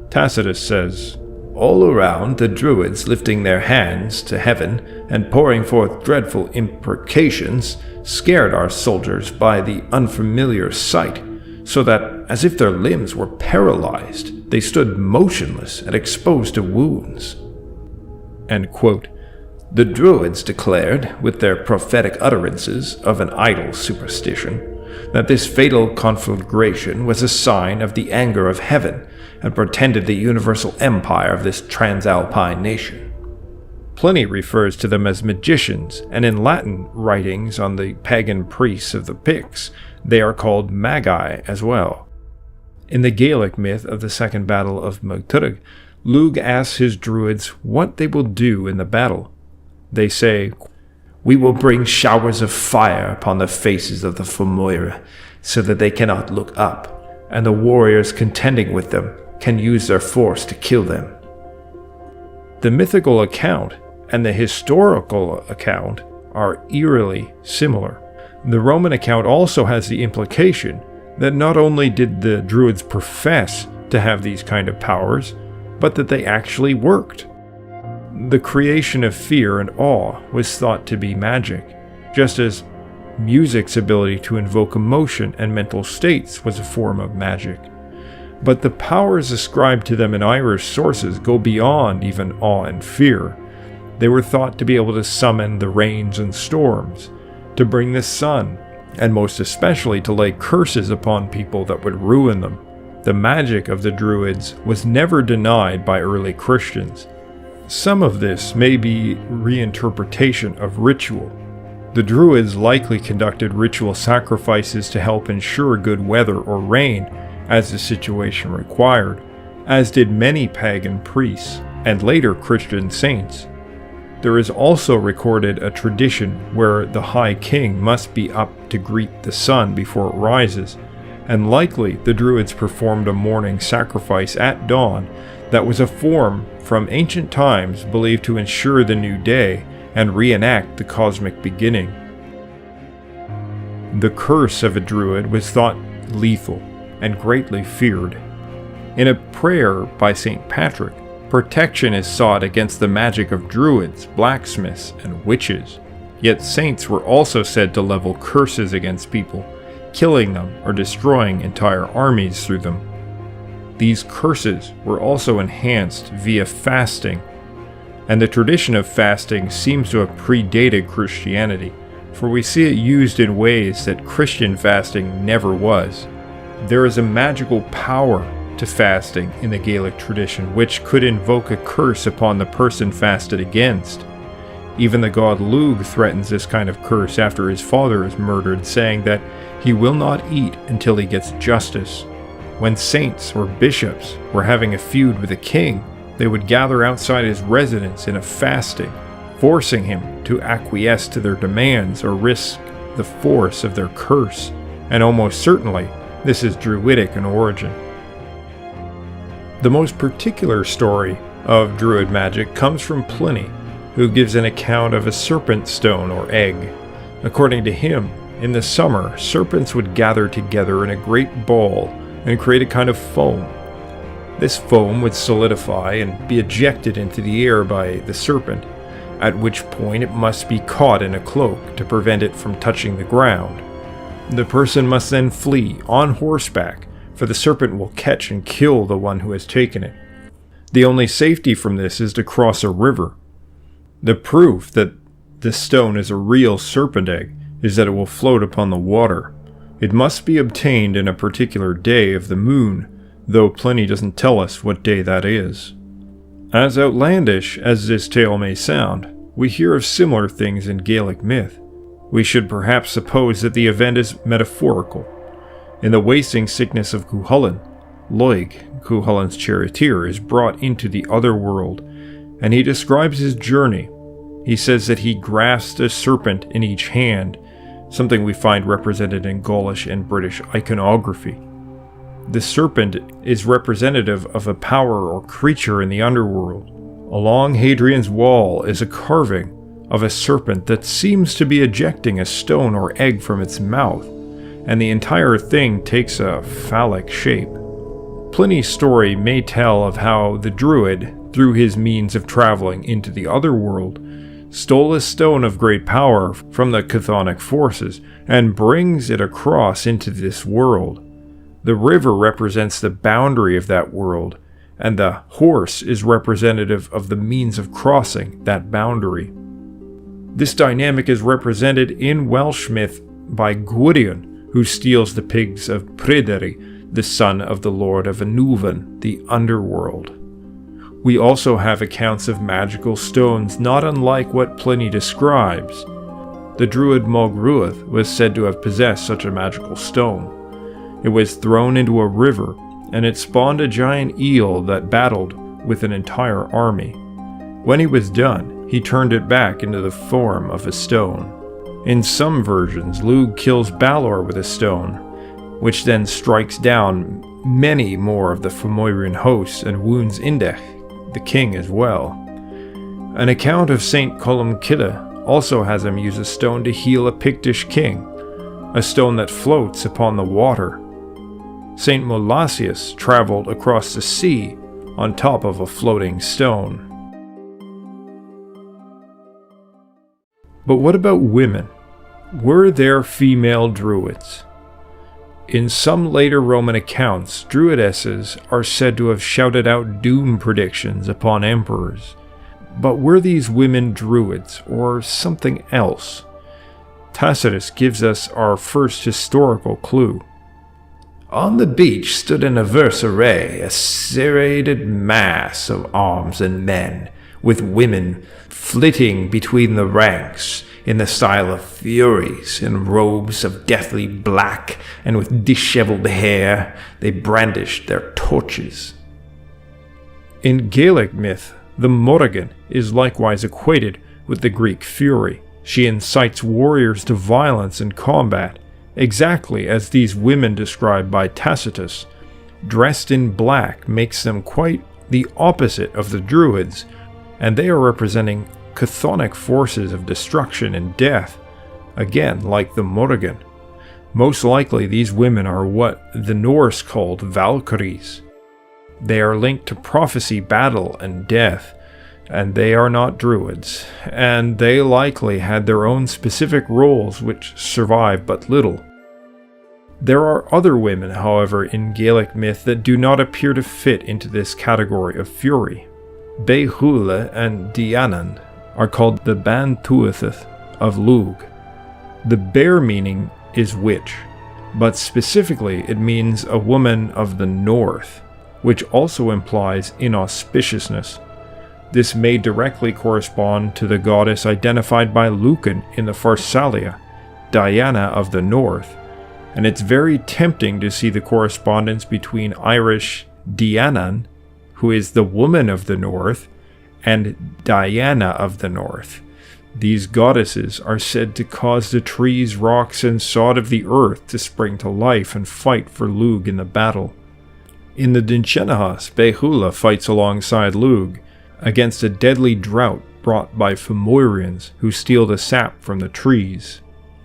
Tacitus says, "All around the Druids lifting their hands to heaven and pouring forth dreadful imprecations scared our soldiers by the unfamiliar sight, so that, as if their limbs were paralyzed, they stood motionless and exposed to wounds." End quote. The Druids declared, with their prophetic utterances of an idle superstition, that this fatal conflagration was a sign of the anger of heaven, and portended the universal empire of this transalpine nation. Pliny refers to them as magicians, and in Latin writings on the pagan priests of the Picts, they are called magi as well. In the Gaelic myth of the Second Battle of Magturg, Lugh asks his Druids what they will do in the battle. They say, "We will bring showers of fire upon the faces of the Fomoira, so that they cannot look up, and the warriors contending with them can use their force to kill them." The mythical account and the historical account are eerily similar. The Roman account also has the implication that not only did the Druids profess to have these kind of powers, but that they actually worked. The creation of fear and awe was thought to be magic, just as music's ability to invoke emotion and mental states was a form of magic. But the powers ascribed to them in Irish sources go beyond even awe and fear. They were thought to be able to summon the rains and storms, to bring the sun, and most especially to lay curses upon people that would ruin them. The magic of the Druids was never denied by early Christians. Some of this may be reinterpretation of ritual. The Druids likely conducted ritual sacrifices to help ensure good weather or rain as the situation required, as did many pagan priests and later Christian saints. There is also recorded a tradition where the High King must be up to greet the sun before it rises, and likely the Druids performed a morning sacrifice at dawn that was a form from ancient times believed to ensure the new day and reenact the cosmic beginning. The curse of a Druid was thought lethal and greatly feared. In a prayer by St. Patrick, protection is sought against the magic of Druids, blacksmiths, and witches. Yet saints were also said to level curses against people, killing them or destroying entire armies through them. These curses were also enhanced via fasting, and the tradition of fasting seems to have predated Christianity, for we see it used in ways that Christian fasting never was. There is a magical power to fasting in the Gaelic tradition which could invoke a curse upon the person fasted against. Even the god Lugh threatens this kind of curse after his father is murdered, saying that he will not eat until he gets justice. When saints or bishops were having a feud with a king, they would gather outside his residence in a fasting, forcing him to acquiesce to their demands or risk the force of their curse, and almost certainly this is Druidic in origin. The most particular story of Druid magic comes from Pliny, who gives an account of a serpent stone or egg. According to him, in the summer, serpents would gather together in a great ball and create a kind of foam. This foam would solidify and be ejected into the air by the serpent,
at which point it must be caught in a cloak to prevent it from touching the ground. The person must then flee on horseback, for the serpent will catch and kill the one who has taken it. The only safety from this is to cross a river. The proof that this stone is a real serpent egg is that it will float upon the water. It must be obtained in a particular day of the moon, though Pliny doesn't tell us what day that is. As outlandish as this tale may sound, we hear of similar things in Gaelic myth. We should perhaps suppose that the event is metaphorical. In the wasting sickness of Cuchulainn, Lugh, Cuchulainn's charioteer, is brought into the other world, and he describes his journey. He says that he grasped a serpent in each hand, something we find represented in Gaulish and British iconography. The serpent is representative of a power or creature in the underworld. Along Hadrian's wall is a carving of a serpent that seems to be ejecting a stone or egg from its mouth, and the entire thing takes a phallic shape. Pliny's story may tell of how the Druid, through his means of traveling into the other world, stole a stone of great power from the chthonic forces and brings it across into this world. The river represents the boundary of that world, and the horse is representative of the means of crossing that boundary. This dynamic is represented in Welsh myth by Gwydion, who steals the pigs of Pryderi, the son of the Lord of Annúvan, the underworld. We also have accounts of magical stones not unlike what Pliny describes. The Druid Mag Ruath was said to have possessed such a magical stone. It was thrown into a river, and it spawned a giant eel that battled with an entire army. When he was done, he turned it back into the form of a stone. In some versions, Lugh kills Balor with a stone, which then strikes down many more of the Fomorian hosts and wounds Indech, the king, as well. An account of Saint Columcille also has him use a stone to heal a Pictish king, a stone that floats upon the water. Saint Molasius traveled across the sea on top of a floating stone. But what about women? Were there female Druids? In some later Roman accounts, Druidesses are said to have shouted out doom predictions upon emperors. But were these women Druids, or something else? Tacitus gives us our first historical clue. On the beach stood in averse array a serrated mass of arms and men, with women flitting between the ranks in the style of Furies, in robes of deathly black, and with dishevelled hair they brandished their torches. In Gaelic myth, the Morrigan is likewise equated with the Greek Fury. She incites warriors to violence and combat, exactly as these women described by Tacitus. Dressed in black makes them quite the opposite of the Druids, and they are representing chthonic forces of destruction and death, again like the Morrigan. Most likely these women are what the Norse called Valkyries. They are linked to prophecy, battle, and death, and they are not Druids, and they likely had their own specific roles which survive but little. There are other women, however, in Gaelic myth that do not appear to fit into this category of fury. Beithula and Dianan are called the Ban Tuatheth of Lugh. The bare meaning is witch, but specifically it means a woman of the north, which also implies inauspiciousness. This may directly correspond to the goddess identified by Lucan in the Pharsalia, Diana of the North, and it's very tempting to see the correspondence between Irish Dianan, who is the woman of the North, and Diana of the North. These goddesses are said to cause the trees, rocks, and sod of the earth to spring to life and fight for Lugh in the battle. In the Dinchenahas, Beithula fights alongside Lugh against a deadly drought brought by Fomorians who steal the sap from the trees.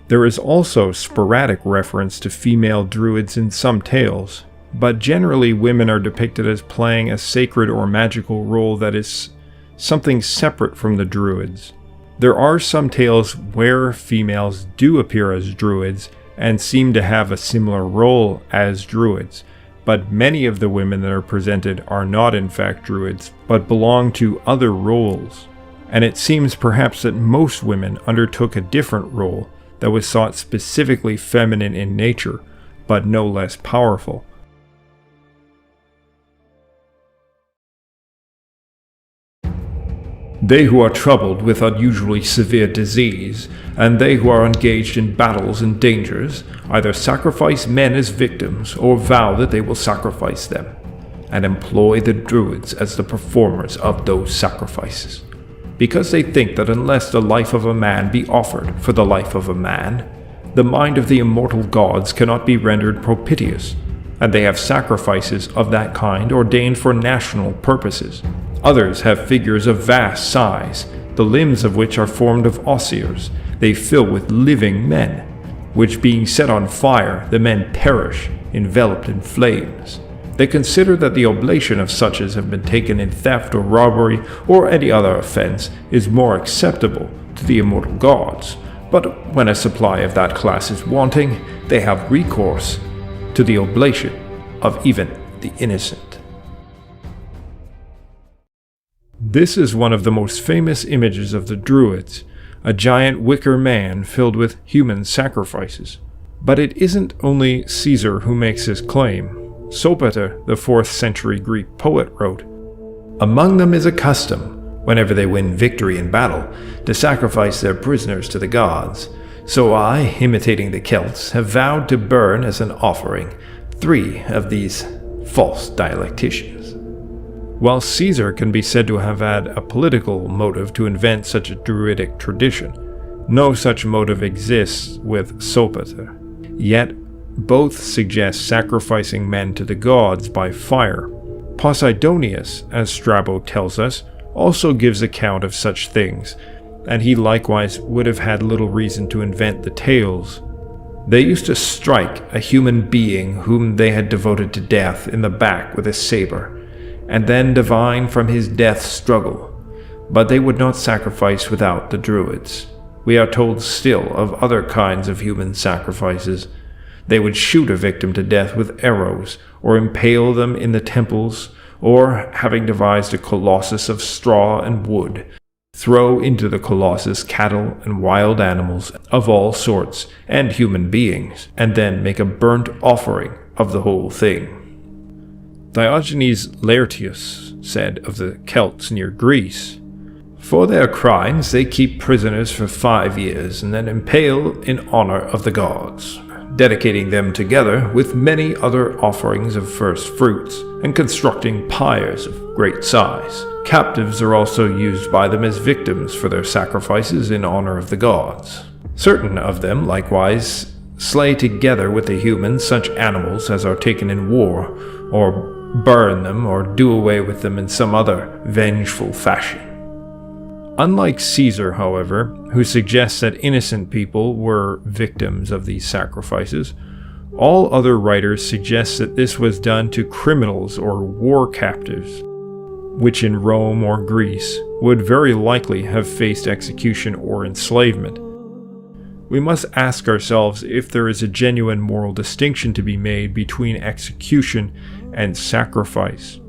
There is also sporadic reference to female druids in some tales, but generally women are depicted as playing a sacred or magical role that is something separate from the druids.
There are some tales where females do appear as druids and seem to have a similar role as druids, but many of the women that are presented are not in fact druids, but belong to other roles. And it seems perhaps that most women undertook a different role that was thought specifically feminine in nature, but no less powerful.
They who are troubled with unusually severe disease, and they who are engaged in battles and dangers, either sacrifice men as victims or vow that they will sacrifice them, and employ the Druids as the performers of those sacrifices, because they think that unless the life of a man be offered for the life of a man, the mind of the immortal gods cannot be rendered propitious, and they have sacrifices of that kind ordained for national purposes. Others have figures of vast size, the limbs of which are formed of osiers. They fill with living men, which being set on fire, the men perish, enveloped in flames. They consider that the oblation of such as have been taken in theft or robbery or any other offense is more acceptable to the immortal gods, but when a supply of that class is wanting, they have recourse to the oblation of even the innocent.
This is one of the most famous images of the Druids, a giant wicker man filled with human sacrifices. But it isn't only Caesar who makes his claim. Sopater, the 4th century Greek poet, wrote, "Among them is a custom, whenever they win victory in battle, to sacrifice their prisoners to the gods. So I, imitating the Celts, have vowed to burn as an offering 3 of these false dialecticians." While Caesar can be said to have had a political motive to invent such a druidic tradition, no such motive exists with Sopater. Yet, both suggest sacrificing men to the gods by fire. Posidonius, as Strabo tells us, also gives account of such things, and he likewise would have had little reason to invent the tales. They used to strike a human being whom they had devoted to death in the back with a saber, and then divine from his death struggle. But they would not sacrifice without the Druids. We are told still of other kinds of human sacrifices. They would shoot a victim to death with arrows, or impale them in the temples, or, having devised a colossus of straw and wood, throw into the colossus cattle and wild animals of all sorts, and human beings, and then make a burnt offering of the whole thing. Diogenes Laertius said of the Celts near Greece, "For their crimes they keep prisoners for 5 years, and then impale in honor of the gods, dedicating them together with many other offerings of first fruits, and constructing pyres of great size. Captives are also used by them as victims for their sacrifices in honor of the gods. Certain of them, likewise, slay together with the humans such animals as are taken in war, or burn them, or do away with them in some other vengeful fashion." Unlike Caesar, however, who suggests that innocent people were victims of these sacrifices, all other writers suggest that this was done to criminals or war captives, which in Rome or Greece would very likely have faced execution or enslavement. We must ask ourselves if there is a genuine moral distinction to be made between execution and sacrifice.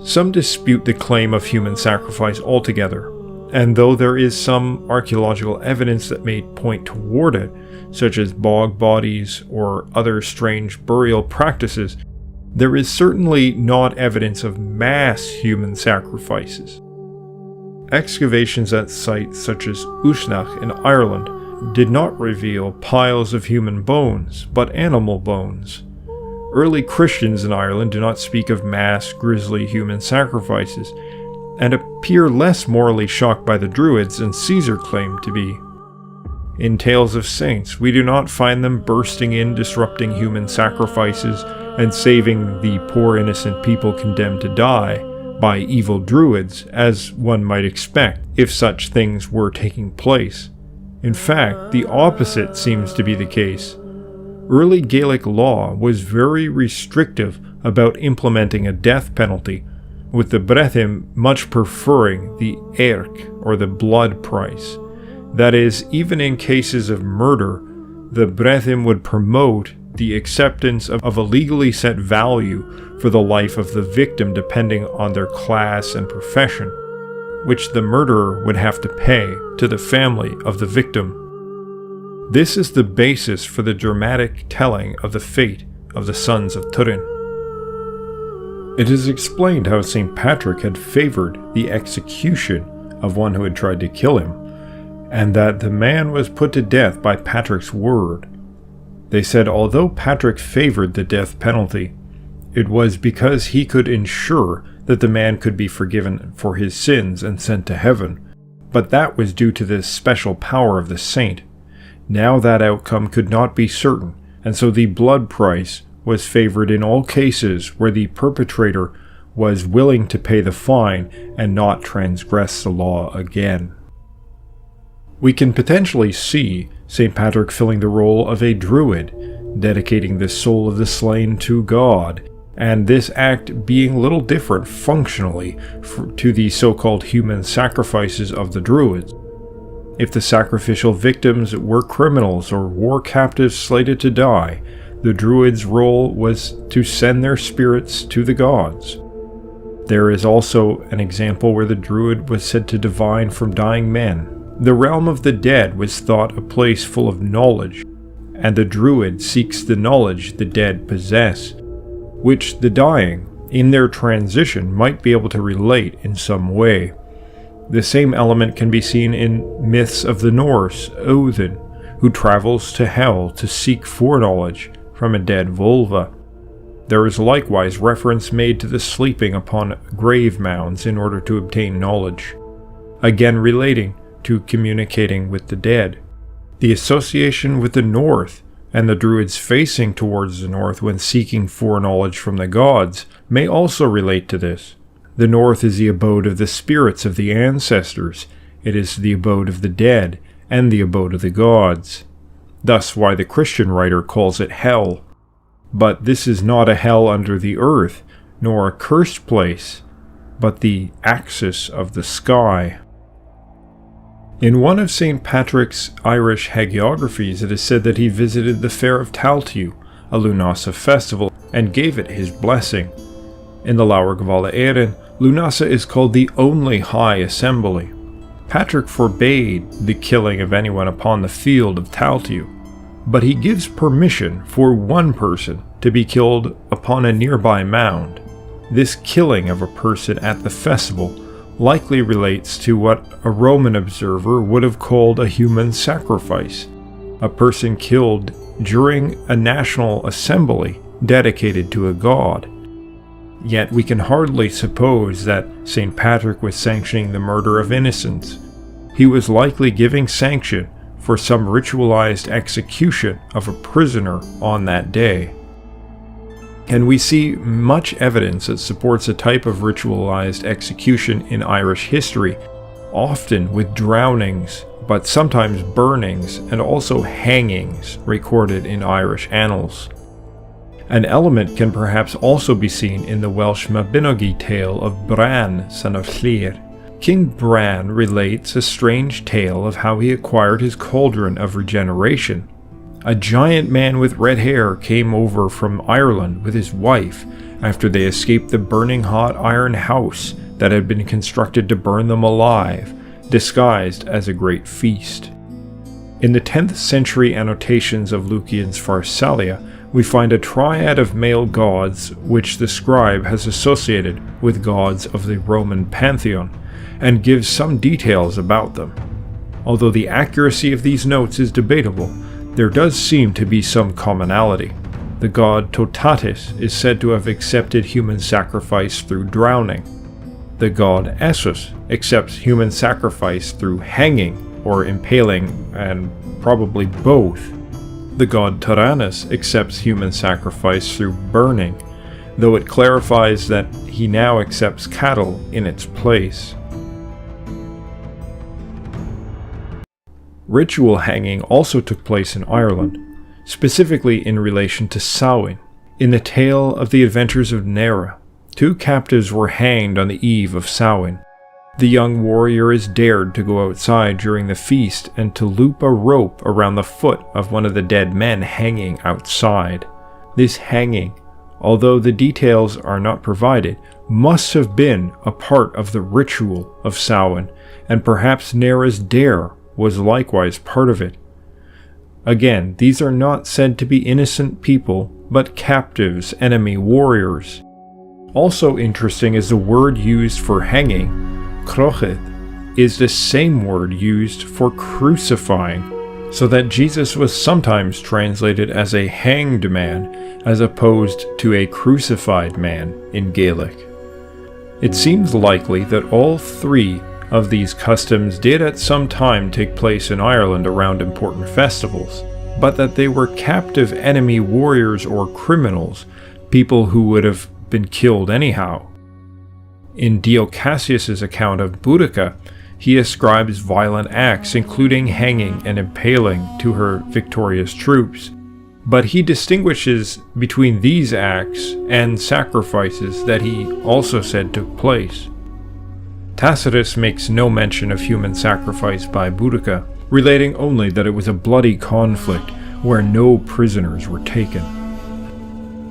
Some dispute the claim of human sacrifice altogether, and though there is some archaeological evidence that may point toward it, such as bog bodies or other strange burial practices, there is certainly not evidence of mass human sacrifices. Excavations at sites such as Uisneach in Ireland did not reveal piles of human bones, but animal bones. Early Christians in Ireland do not speak of mass, grisly human sacrifices, and appear less morally shocked by the Druids than Caesar claimed to be. In tales of saints, we do not find them bursting in, disrupting human sacrifices, and saving the poor innocent people condemned to die by evil Druids, as one might expect if such things were taking place. In fact, the opposite seems to be the case. Early Gaelic law was very restrictive about implementing a death penalty, with the Brethim much preferring the eirc, or the blood price, That is, even in cases of murder, the Brethim would promote the acceptance of a legally set value for the life of the victim depending on their class and profession, which the murderer would have to pay to the family of the victim. This is the basis for the dramatic telling of the fate of the sons of Turin. It is explained how St. Patrick had favored the execution of one who had tried to kill him, and that the man was put to death by Patrick's word. They said although Patrick favored the death penalty, it was because he could ensure that the man could be forgiven for his sins and sent to heaven, but that was due to the special power of the saint. Now that outcome could not be certain, and so the blood price was favored in all cases where the perpetrator was willing to pay the fine and not transgress the law again. We can potentially see St. Patrick filling the role of a druid, dedicating the soul of the slain to God, and this act being little different functionally to the so-called human sacrifices of the Druids. If the sacrificial victims were criminals or war captives slated to die, the Druids' role was to send their spirits to the gods. There is also an example where the Druid was said to divine from dying men. The realm of the dead was thought a place full of knowledge, and the Druid seeks the knowledge the dead possess, which the dying, in their transition, might be able to relate in some way. The same element can be seen in myths of the Norse, Odin, who travels to hell to seek foreknowledge from a dead vulva. There is likewise reference made to the sleeping upon grave mounds in order to obtain knowledge, again relating to communicating with the dead. The association with the north, and the Druids facing towards the north when seeking foreknowledge from the gods, may also relate to this. The north is the abode of the spirits of the ancestors, it is the abode of the dead, and the abode of the gods. Thus why the Christian writer calls it hell. But this is not a hell under the earth, nor a cursed place, but the axis of the sky. In one of St. Patrick's Irish hagiographies, it is said that he visited the Fair of Taltew, a Lunasa festival, and gave it his blessing. In the Lugh Gvala Éireann, Lunasa is called the only high assembly. Patrick forbade the killing of anyone upon the field of Taltew, but he gives permission for one person to be killed upon a nearby mound. This killing of a person at the festival likely relates to what a Roman observer would have called a human sacrifice, a person killed during a national assembly dedicated to a god. Yet we can hardly suppose that St. Patrick was sanctioning the murder of innocents. He was likely giving sanction for some ritualized execution of a prisoner on that day. And we see much evidence that supports a type of ritualized execution in Irish history, often with drownings, but sometimes burnings and also hangings recorded in Irish annals. An element can perhaps also be seen in the Welsh Mabinogi tale of Bran, son of Llyr. King Bran relates a strange tale of how he acquired his cauldron of regeneration. A giant man with red hair came over from Ireland with his wife after they escaped the burning hot iron house that had been constructed to burn them alive, disguised as a great feast. In the 10th century annotations of Lucian's Pharsalia, we find a triad of male gods which the scribe has associated with gods of the Roman pantheon, and gives some details about them. Although the accuracy of these notes is debatable, there does seem to be some commonality. The god Totatis is said to have accepted human sacrifice through drowning. The god Essus accepts human sacrifice through hanging or impaling, and probably both. The god Tyrannus accepts human sacrifice through burning, though it clarifies that he now accepts cattle in its place. Ritual hanging also took place in Ireland, specifically in relation to Samhain. In the tale of the adventures of Nera, 2 captives were hanged on the eve of Samhain.
The young warrior is dared to go outside during the feast and to loop a rope around the foot of one of the dead men hanging outside. This hanging, although the details are not provided, must have been a part of the ritual of Samhain, and perhaps Nera's dare was likewise part of it. Again, these are not said to be innocent people, but captives, enemy warriors. Also interesting is the word used for hanging, crocheth, is the same word used for crucifying, so that Jesus was sometimes translated as a hanged man, as opposed to a crucified man in Gaelic. It seems likely that all three of these customs did at some time take place in Ireland around important festivals, but that they were captive enemy warriors or criminals, people who would have been killed anyhow. In Dio Cassius's account of Boudica, he ascribes violent acts including hanging and impaling to her victorious troops, but he distinguishes between these acts and sacrifices that he also said took place. Tacitus makes no mention of human sacrifice by Boudica, relating only that it was a bloody conflict where no prisoners were taken.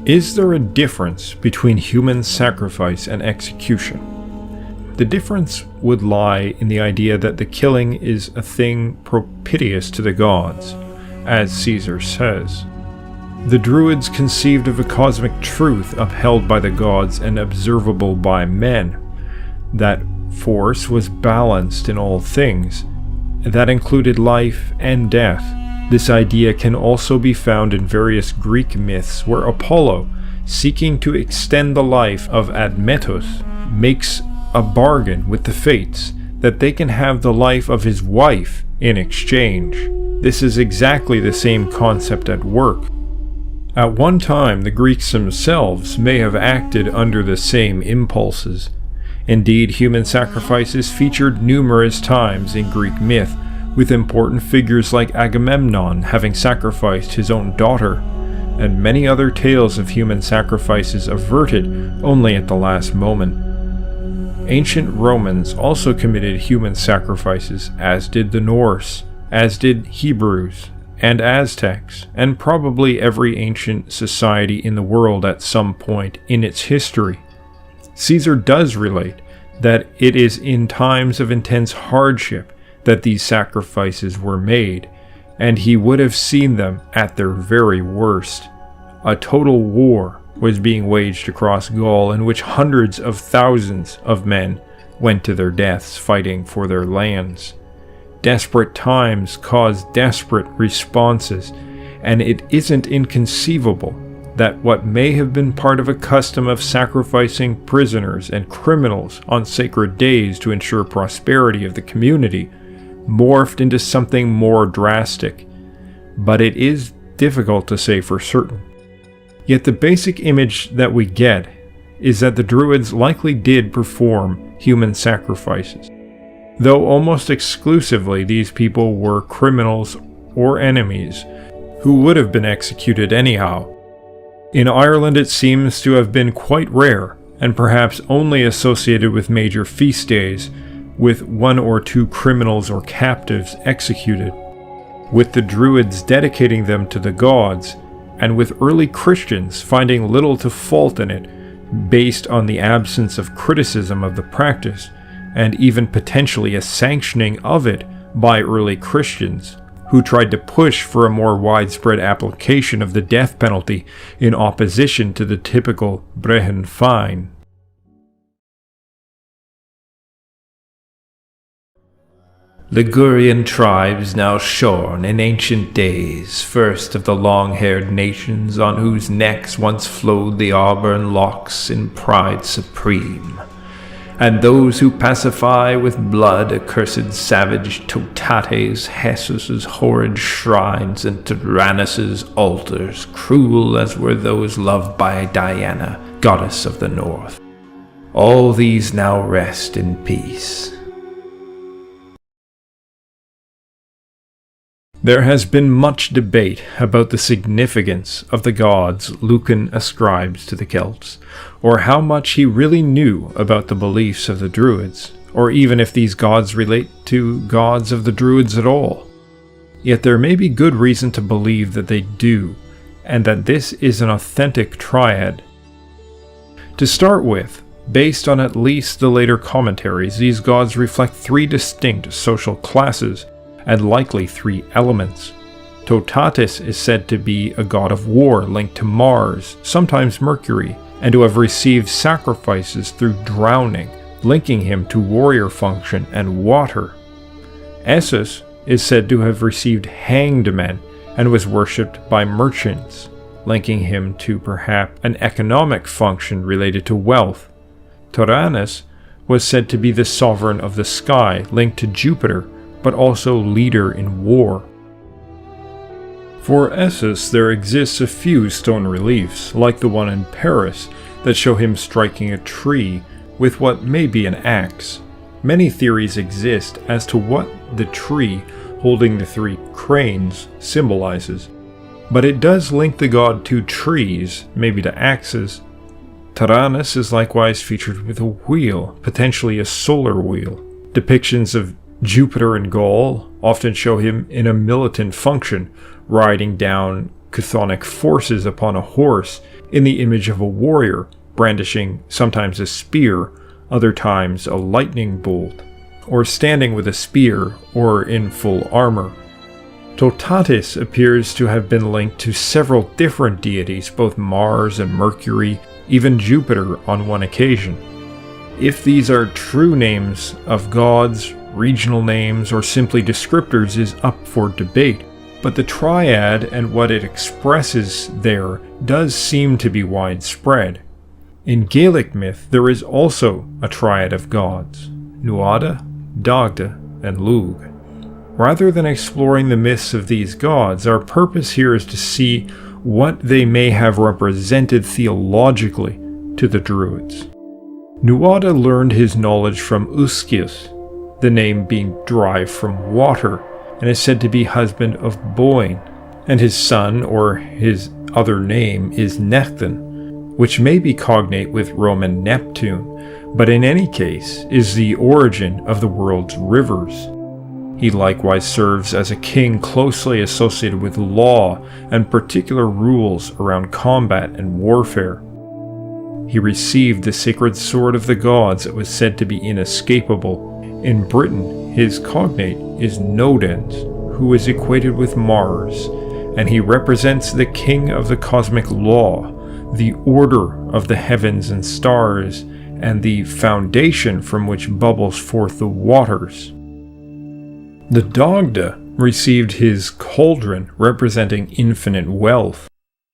Is there a difference between human sacrifice and execution? The difference would lie in the idea that the killing is a thing propitious to the gods, as Caesar says. The Druids conceived of a cosmic truth upheld by the gods and observable by men. That force was balanced in all things. That included life and death. This idea can also be found in various Greek myths where Apollo, seeking to extend the life of Admetus, makes a bargain with the fates that they can have the life of his wife in exchange. This is exactly the same concept at work. At one time, the Greeks themselves may have acted under the same impulses. Indeed, human sacrifices featured numerous times in Greek myth, with important figures like Agamemnon having sacrificed his own daughter, and many other tales of human sacrifices averted only at the last moment. Ancient Romans also committed human sacrifices, as did the Norse, as did Hebrews, and Aztecs, and probably every ancient society in the world at some point in its history. Caesar does relate that it is in times of intense hardship that these sacrifices were made, and he would have seen them at their very worst. A total war was being waged across Gaul in which hundreds of thousands of men went to their deaths fighting for their lands. Desperate times cause desperate responses, and it isn't inconceivable that what may have been part of a custom of sacrificing prisoners and criminals on sacred days to ensure prosperity of the community morphed into something more drastic, but it is difficult to say for certain. Yet the basic image that we get is that the Druids likely did perform human sacrifices, though almost exclusively these people were criminals or enemies who would have been executed anyhow. In Ireland it seems to have been quite rare, and perhaps only associated with major feast days, with one or two criminals or captives executed, with the Druids dedicating them to the gods, and with early Christians finding little to fault in it, based on the absence of criticism of the practice, and even potentially a sanctioning of it by early Christians, who tried to push for a more widespread application of the death penalty in opposition to the typical Brehon fine.
Ligurian tribes now shorn in ancient days, first of the long-haired nations on whose necks once flowed the auburn locks in pride supreme, and those who pacify with blood accursed savage Totates, Hesus's horrid shrines, and Tyrannus's altars, cruel as were those loved by Diana, goddess of the north. All these now rest in peace.
There has been much debate about the significance of the gods Lucan ascribes to the Celts, or how much he really knew about the beliefs of the Druids, or even if these gods relate to gods of the Druids at all. Yet there may be good reason to believe that they do, and that this is an authentic triad. To start with, based on at least the later commentaries, these gods reflect three distinct social classes, and likely three elements. Totatis is said to be a god of war linked to Mars, sometimes Mercury, and to have received sacrifices through drowning, linking him to warrior function and water. Essus is said to have received hanged men and was worshipped by merchants, linking him to perhaps an economic function related to wealth. Tyrannus was said to be the sovereign of the sky, linked to Jupiter, but also leader in war. For Essus, there exists a few stone reliefs, like the one in Paris, that show him striking a tree with what may be an axe. Many theories exist as to what the tree holding the three cranes symbolizes, but it does link the god to trees, maybe to axes. Tyrannus is likewise featured with a wheel, potentially a solar wheel. Depictions of Jupiter in Gaul often show him in a militant function, riding down chthonic forces upon a horse in the image of a warrior, brandishing sometimes a spear, other times a lightning bolt, or standing with a spear or in full armor. Totatis appears to have been linked to several different deities, both Mars and Mercury, even Jupiter on one occasion. If these are true names of gods, regional names, or simply descriptors is up for debate, but the triad and what it expresses there does seem to be widespread. In Gaelic myth, there is also a triad of gods, Nuada, Dagda, and Lugh. Rather than exploring the myths of these gods, our purpose here is to see what they may have represented theologically to the Druids. Nuada learned his knowledge from Uscius, the name being derived from water, and is said to be husband of Boin, and his son, or his other name, is Nechthen, which may be cognate with Roman Neptune, but in any case is the origin of the world's rivers. He likewise serves as a king closely associated with law and particular rules around combat and warfare. He received the sacred sword of the gods that was said to be inescapable. In Britain, his cognate is Nodens, who is equated with Mars, and he represents the king of the cosmic law, the order of the heavens and stars, and the foundation from which bubbles forth the waters. The Dagda received his cauldron representing infinite wealth.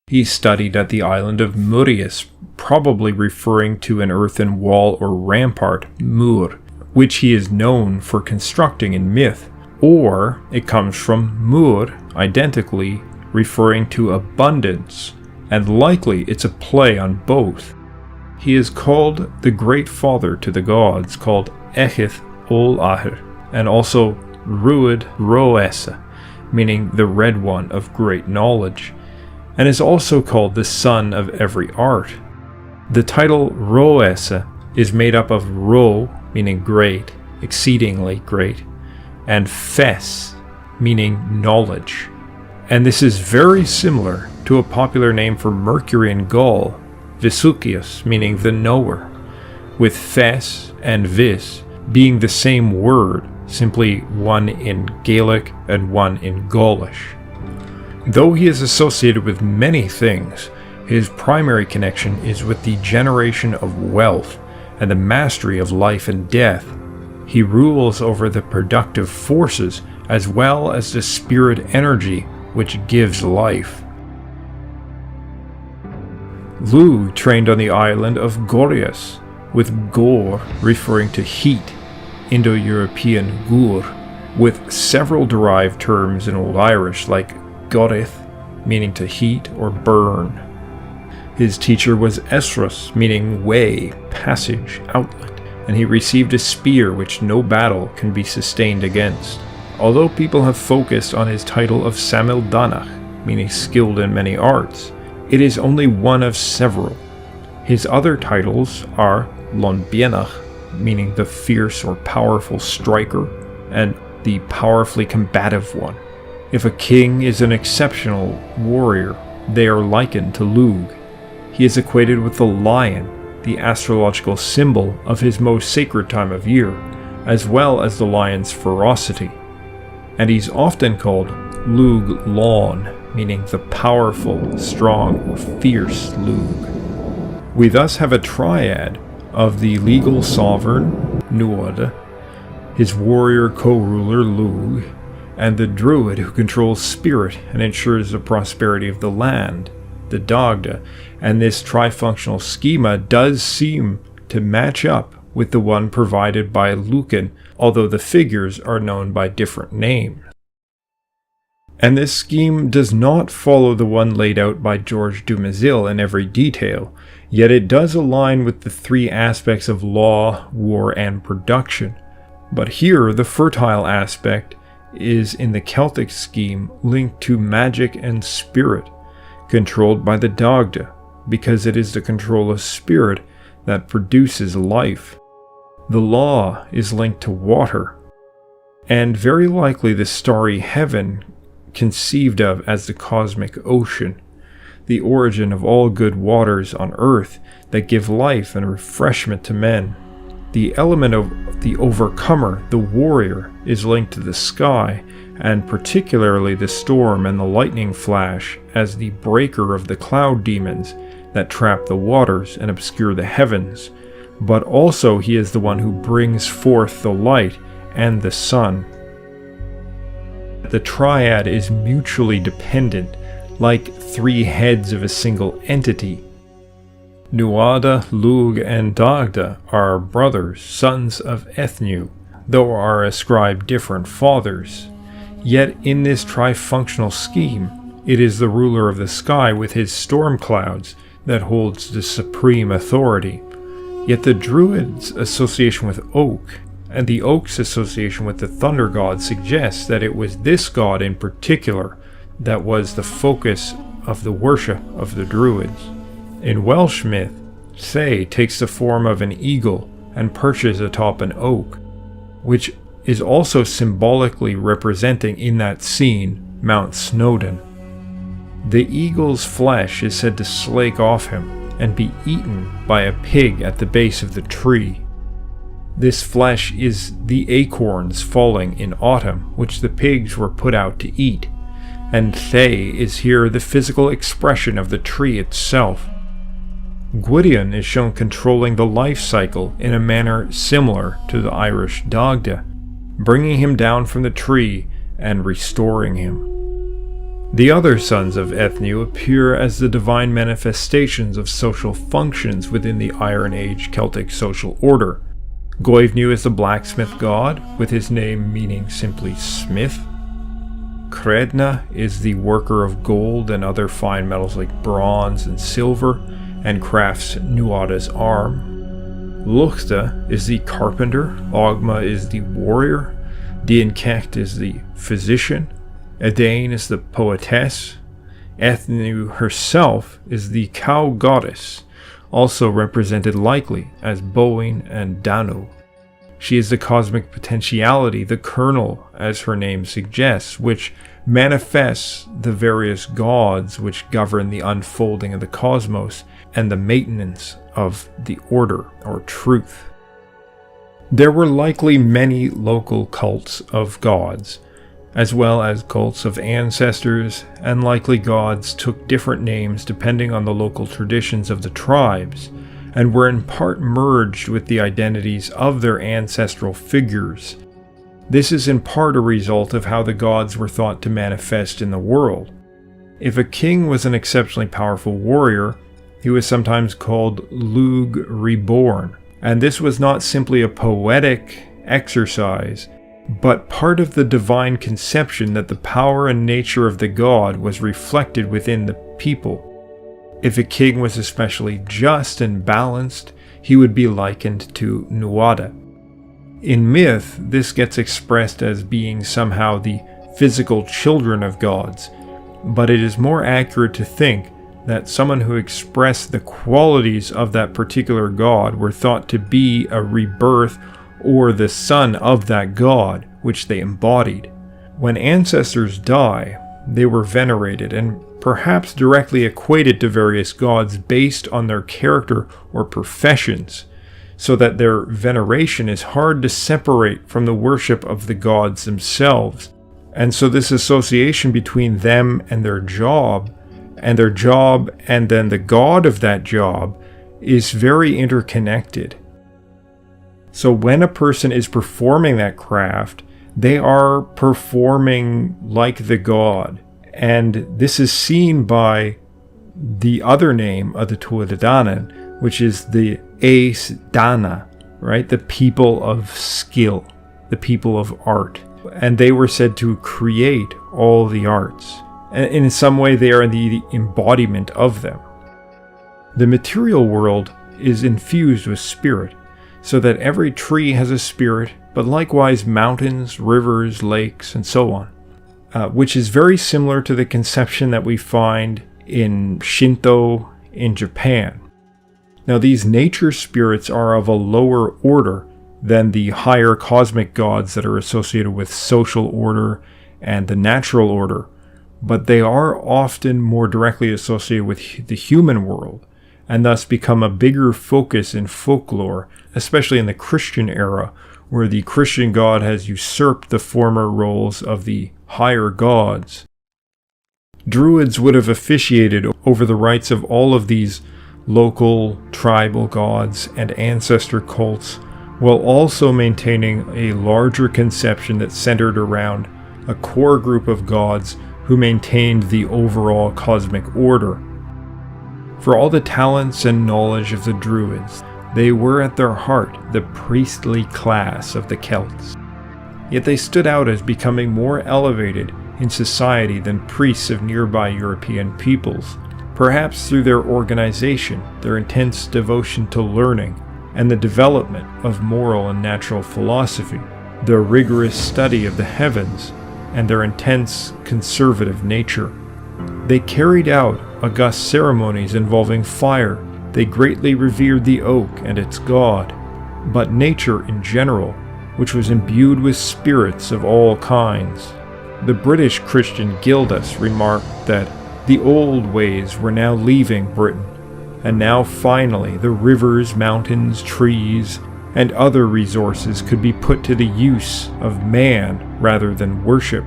He studied at the island of Murius, probably referring to an earthen wall or rampart, Mur, which he is known for constructing in myth, or it comes from Mur, identically referring to abundance, and likely it's a play on both. He is called the Great Father to the gods, called Echith Ol Ahir, and also Ruad Roesa, meaning the Red One of great knowledge, and is also called the Son of every art. The title Roesa is made up of Ro, meaning great, exceedingly great, and Fes, meaning knowledge. And this is very similar to a popular name for Mercury in Gaul, Visucius, meaning the knower, with Fes and Vis being the same word, simply one in Gaelic and one in Gaulish. Though he is associated with many things, his primary connection is with the generation of wealth and the mastery of life and death. He rules over the productive forces as well as the spirit energy which gives life. Lugh trained on the island of Gorias, with Gor referring to heat, Indo-European gur, with several derived terms in Old Irish like gorith, meaning to heat or burn. His teacher was Esrus, meaning way, passage, outlet, and he received a spear which no battle can be sustained against. Although people have focused on his title of Samil Danach, meaning skilled in many arts, it is only one of several. His other titles are Lon Bienach, meaning the fierce or powerful striker, and the powerfully combative one. If a king is an exceptional warrior, they are likened to Lugh. He is equated with the lion, the astrological symbol of his most sacred time of year, as well as the lion's ferocity. And he's often called Lugh Lawn, meaning the powerful, strong, or fierce Lugh. We thus have a triad of the legal sovereign, Nuada, his warrior co-ruler, Lugh, and the druid who controls spirit and ensures the prosperity of the land, the Dagda, and this trifunctional schema does seem to match up with the one provided by Lucan, although the figures are known by different names. And this scheme does not follow the one laid out by Georges Dumézil in every detail, yet it does align with the three aspects of law, war, and production. But here, the fertile aspect is in the Celtic scheme linked to magic and spirit, controlled by the Dagda, because it is the control of spirit that produces life. The law is linked to water, and very likely the starry heaven conceived of as the cosmic ocean, the origin of all good waters on earth that give life and refreshment to men. The element of the overcomer, the warrior, is linked to the sky, and particularly the storm and the lightning flash as the breaker of the cloud demons that trap the waters and obscure the heavens, but also he is the one who brings forth the light and the sun. The triad is mutually dependent, like three heads of a single entity. Nuada, Lugh, and Dagda are brothers, sons of Ethnu, though are ascribed different fathers. Yet in this trifunctional scheme, it is the ruler of the sky with his storm clouds that holds the supreme authority. Yet the Druids' association with oak and the oak's association with the thunder god suggests that it was this god in particular that was the focus of the worship of the Druids. In Welsh myth, Thay takes the form of an eagle and perches atop an oak, which is also symbolically representing in that scene Mount Snowdon. The eagle's flesh is said to slake off him and be eaten by a pig at the base of the tree. This flesh is the acorns falling in autumn, which the pigs were put out to eat, and Thay is here the physical expression of the tree itself. Gwydion is shown controlling the life cycle in a manner similar to the Irish Dagda, bringing him down from the tree and restoring him. The other sons of Ethnu appear as the divine manifestations of social functions within the Iron Age Celtic social order. Goivnu is the blacksmith god, with his name meaning simply smith. Credna is the worker of gold and other fine metals like bronze and silver, and crafts Nuada's arm. Luchta is the carpenter, Ogma is the warrior, Dienkecht is the physician, Edain is the poetess, Ethnu herself is the cow goddess, also represented likely as Bowen and Danu. She is the cosmic potentiality, the kernel, as her name suggests, which manifests the various gods which govern the unfolding of the cosmos and the maintenance of the order or truth. There were likely many local cults of gods, as well as cults of ancestors, and likely gods took different names depending on the local traditions of the tribes, and were in part merged with the identities of their ancestral figures. This is in part a result of how the gods were thought to manifest in the world. If a king was an exceptionally powerful warrior, he was sometimes called Lugh Reborn, and this was not simply a poetic exercise, but part of the divine conception that the power and nature of the god was reflected within the people. If a king was especially just and balanced, he would be likened to Nuada. In myth, this gets expressed as being somehow the physical children of gods, but it is more accurate to think
that someone who expressed the qualities of that particular god were thought to be a rebirth or the son of that god which they embodied. When ancestors die, they were venerated and perhaps directly equated to various gods based on their character or professions, so that their veneration is hard to separate from the worship of the gods themselves. And so this association between them and their job and then the god of that job is very interconnected. So when a person is performing that craft, they are performing like the god. And this is seen by the other name of the Tuatha Dé Danann, which is the Aes Dana, right? The people of skill, the people of art. And they were said to create all the arts. And in some way, they are the embodiment of them. The material world is infused with spirit, so that every tree has a spirit, but likewise mountains, rivers, lakes, and so on, which is very similar to the conception that we find in Shinto in Japan. Now, these nature spirits are of a lower order than the higher cosmic gods that are associated with social order and the natural order, but they are often more directly associated with the human world, and thus become a bigger focus in folklore, especially in the Christian era, where the Christian god has usurped the former roles of the higher gods. Druids would have officiated over the rites of all of these local tribal gods and ancestor cults, while also maintaining a larger conception that centered around a core group of gods who maintained the overall cosmic order. For all the talents and knowledge of the Druids, they were at their heart the priestly class of the Celts. Yet they stood out as becoming more elevated in society than priests of nearby European peoples, perhaps through their organization, their intense devotion to learning, and the development of moral and natural philosophy, their rigorous study of the heavens, and their intense conservative nature. They carried out august ceremonies involving fire. They greatly revered the oak and its god, but nature in general, which was imbued with spirits of all kinds. The British Christian Gildas remarked that the old ways were now leaving Britain, and now finally the rivers, mountains, trees, and other resources could be put to the use of man rather than worship.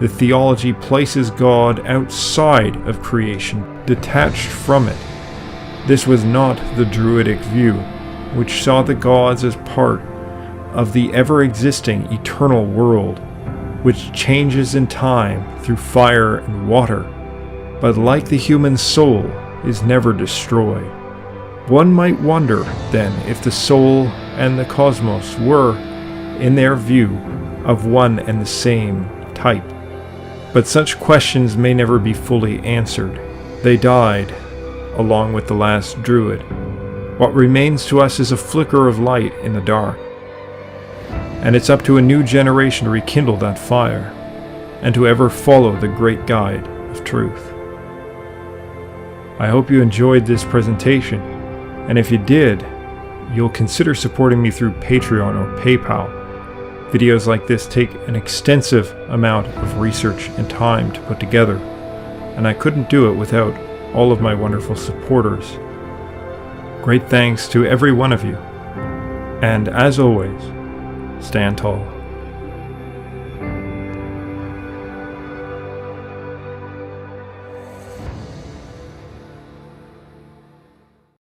The theology places God outside of creation, detached from it. This was not the Druidic view, which saw the gods as part of the ever-existing eternal world, which changes in time through fire and water, but like the human soul, is never destroyed. One might wonder, then, if the soul and the cosmos were, in their view, of one and the same type. But such questions may never be fully answered. They died, along with the last Druid. What remains to us is a flicker of light in the dark. And it's up to a new generation to rekindle that fire, and to ever follow the great guide of truth. I hope you enjoyed this presentation, and if you did, you'll consider supporting me through Patreon or PayPal. Videos like this take an extensive amount of research and time to put together, and I couldn't do it without all of my wonderful supporters. Great thanks to every one of you, and as always, stand tall.